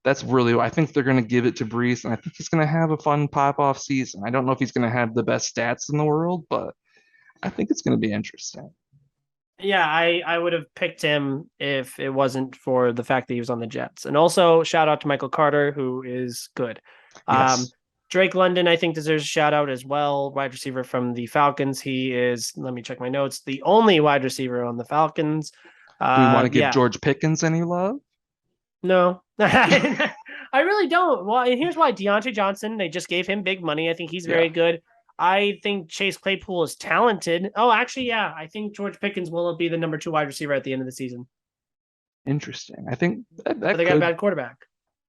that's really I think they're gonna give it to Brees, and I think he's gonna have a fun pop off season. I don't know if he's gonna have the best stats in the world, but I think it's gonna be interesting. Yeah, I would have picked him if it wasn't for the fact that he was on the Jets. And also shout out to Michael Carter, who is good. Um, Yes. Drake London, I think, deserves a shout out as well. Wide receiver from the Falcons. He is, let me check my notes, the only wide receiver on the Falcons. Do we want to give Yeah, George Pickens any love? no. I really don't. Well, and here's why Deontay Johnson, they just gave him big money. I think he's Yeah, very good. I think Chase Claypool is talented. Oh, actually, yeah. I think George Pickens will be the number two wide receiver at the end of the season. interesting. I think But that they got a could bad quarterback.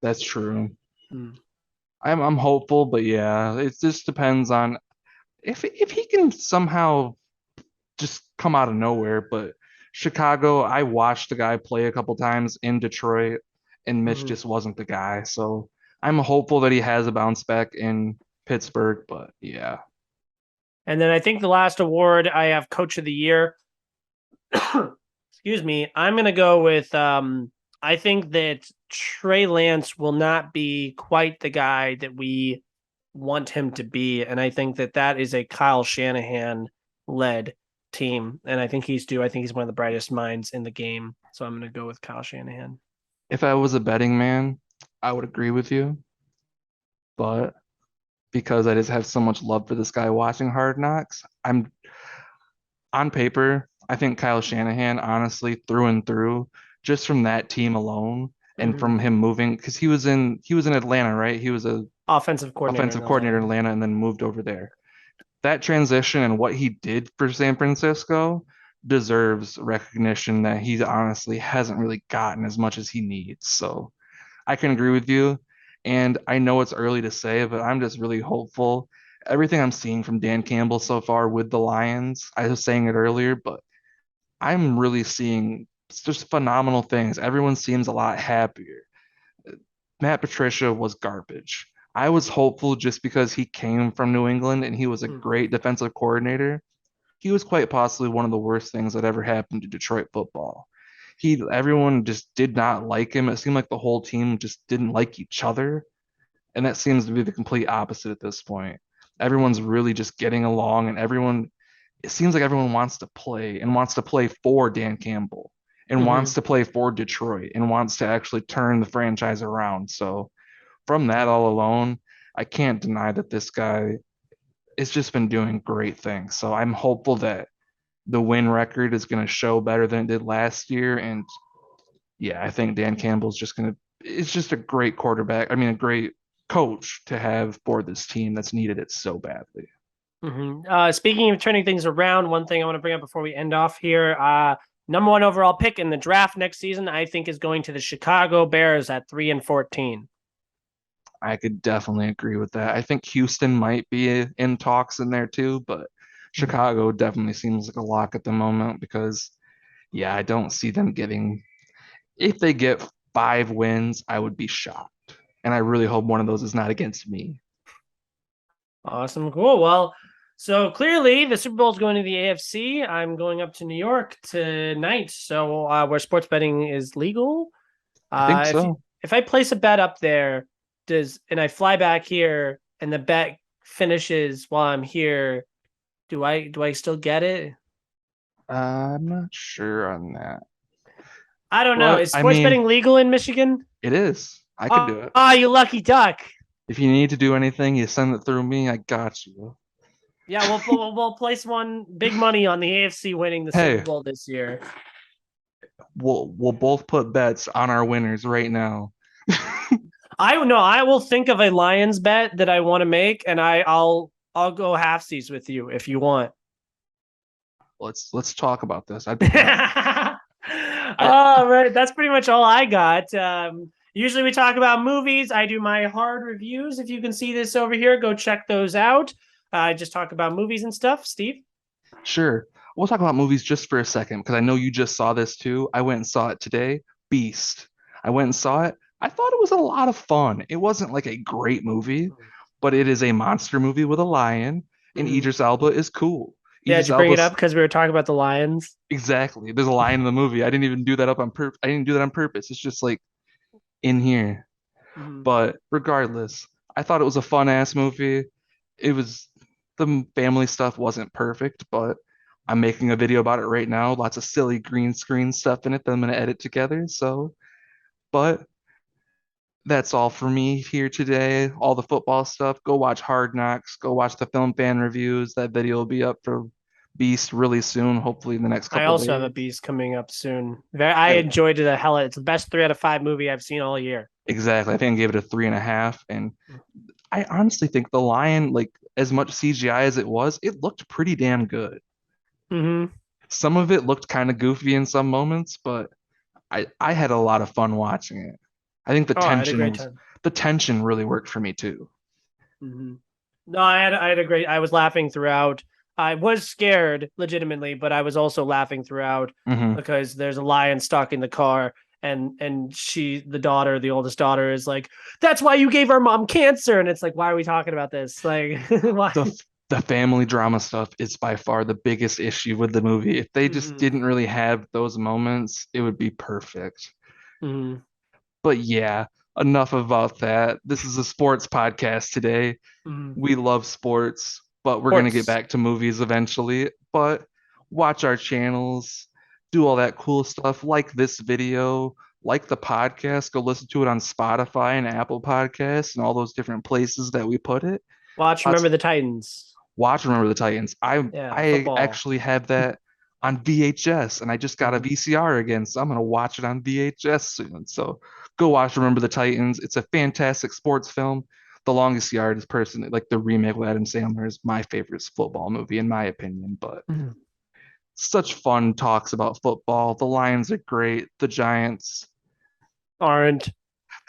that's true. Hmm. I'm hopeful, but yeah, it just depends on if he can somehow just come out of nowhere. But Chicago, I watched the guy play a couple times in Detroit, and Mitch Hmm. just wasn't the guy. So I'm hopeful that he has a bounce back in Pittsburgh. But yeah, And then I think the last award I have Coach of the Year. Excuse me. I'm gonna go with I think that Trey Lance will not be quite the guy that we want him to be, and I think that that is a Kyle Shanahan led team, and I think he's due. I think he's one of the brightest minds in the game, so I'm gonna go with Kyle Shanahan. If I was a betting man, I would agree with you, but because I just have so much love for this guy watching Hard Knocks, I'm on paper, I think Kyle Shanahan, honestly, through and through, just from that team alone and Mm-hmm. from him moving, because he was in Atlanta, right? He was a Offensive coordinator in offensive coordinator in Atlanta. Atlanta and then moved over there. That transition and what he did for San Francisco deserves recognition that he honestly hasn't really gotten as much as he needs. So I can agree with you. And I know it's early to say, but I'm just really hopeful. Everything I'm seeing from Dan Campbell so far with the Lions, I was saying it earlier, but I'm really seeing just phenomenal things. Everyone seems a lot happier. Matt Patricia was garbage. I was hopeful just because he came from New England and he was a Mm-hmm. great defensive coordinator. He was quite possibly one of the worst things that ever happened to Detroit football. Everyone just did not like him. It seemed like the whole team just didn't like each other. And that seems to be the complete opposite at this point. Everyone's really just getting along and it seems like everyone wants to play and wants to play for Dan Campbell and Mm-hmm. wants to play for Detroit and wants to actually turn the franchise around. So from that all alone, I can't deny that this guy has just been doing great things. So I'm hopeful that the win record is going to show better than it did last year. And yeah, I think Dan Campbell's just going to, it's just a great quarterback. I mean, a great coach to have for this team that's needed it so badly. Mm-hmm. Speaking of turning things around, one thing I want to bring up before we end off here. Number one overall pick in the draft next season, I think, is going to the Chicago Bears at 3-14. I could definitely agree with that. I think Houston might be in talks in there too, but Chicago definitely seems like a lock at the moment because, yeah, I don't see them getting, if they get 5 wins, I would be shocked. And I really hope one of those is not against me. Awesome. Cool. Well, so clearly the Super Bowl is going to the AFC. I'm going up to New York tonight. So where sports betting is legal. I think If so. if I place a bet up there, and I fly back here and the bet finishes while I'm here, do I still get it? I'm not sure on that. I don't know. But Is I sports mean, betting legal in Michigan? it is. I could Oh, do it. oh, you lucky duck. If you need to do anything, you send it through me. I got you. Yeah, we'll place one big money on the AFC winning the Super Hey, Bowl this year. we'll both put bets on our winners right now. I will think of a Lions bet that I want to make, and I'll go halfsies with you if you want. Let's talk about this. I'd All be down. I right, that's pretty much all I got. Usually we talk about movies. I do my hard reviews. If you can see this over here, go check those out. I just talk about movies and stuff. Steve? Sure. We'll talk about movies just for a second because I know you just saw this too. I went and saw it today. Beast. I went and saw it. I thought it was a lot of fun. It wasn't like a great movie, but it is a monster movie with a lion, and Mm-hmm. Idris Elba is cool. Yeah, did Idris you bring it Elba's up because we were talking about the Lions? exactly. There's a lion in the movie. I didn't even do that up on purpose. I didn't do that on purpose. It's just like in here. Mm-hmm. But regardless, I thought it was a fun ass movie. It was the family stuff wasn't perfect, but I'm making a video about it right now. Lots of silly green screen stuff in it that I'm gonna edit together. So, but that's all for me here today. All the football stuff. Go watch Hard Knocks. Go watch the film fan reviews. That video will be up for Beast really soon, hopefully in the next I couple also have days. a Beast coming up soon. I I, enjoyed it a hell. It's the best 3 out of 5 movie I've seen all year. exactly. I think I gave it a 3.5. And I honestly think the lion, like as much CGI as it was, it looked pretty damn good. Mm-hmm. Some of it looked kind of goofy in some moments, but I had a lot of fun watching it. I think Oh, I had a great time. the tension really worked for me too. Mm-hmm. No, I had a great. I was laughing throughout. I was scared legitimately, but I was also laughing throughout Hmm. because there's a lion stuck in the car, and the oldest daughter, is like, "That's why you gave our mom cancer," and it's like, why are we talking about this? Like, why? The family drama stuff is by far the biggest issue with the movie. If they just Mhm. didn't really have those moments, it would be perfect. Mhm. But yeah, enough about that. This is a sports podcast today. Mhm. We love sports, but we're going to get Sports. back to movies eventually. But watch our channels, do all that cool stuff, like this video, like the podcast. Go listen to it on Spotify and Apple Podcasts and all those different places that we put it. Watch Lots Remember the Titans. Watch Remember the Titans. I Yeah, I football. actually have that on VHS, and I just got a Mhm. VCR again, so I'm gonna watch it on VHS soon. So go watch Remember the Titans. It's a fantastic sports film. The Longest Yard is personally like the remake with Adam Sandler is my favorite football movie in my opinion, but Mhm. such fun talks about football. The Lions are great. Aren't.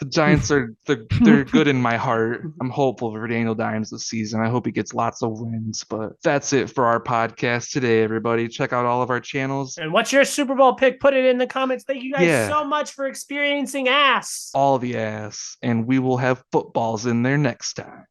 The Giants are they're good in my heart. I'm hopeful for Daniel Dimes this season. I hope he gets lots of wins. But that's it for our podcast today, everybody. Check out all of our channels. And what's your Super Bowl pick? Put it in the comments. Thank you guys Yeah, so much for experiencing ass. all the ass. And we will have footballs in there next time.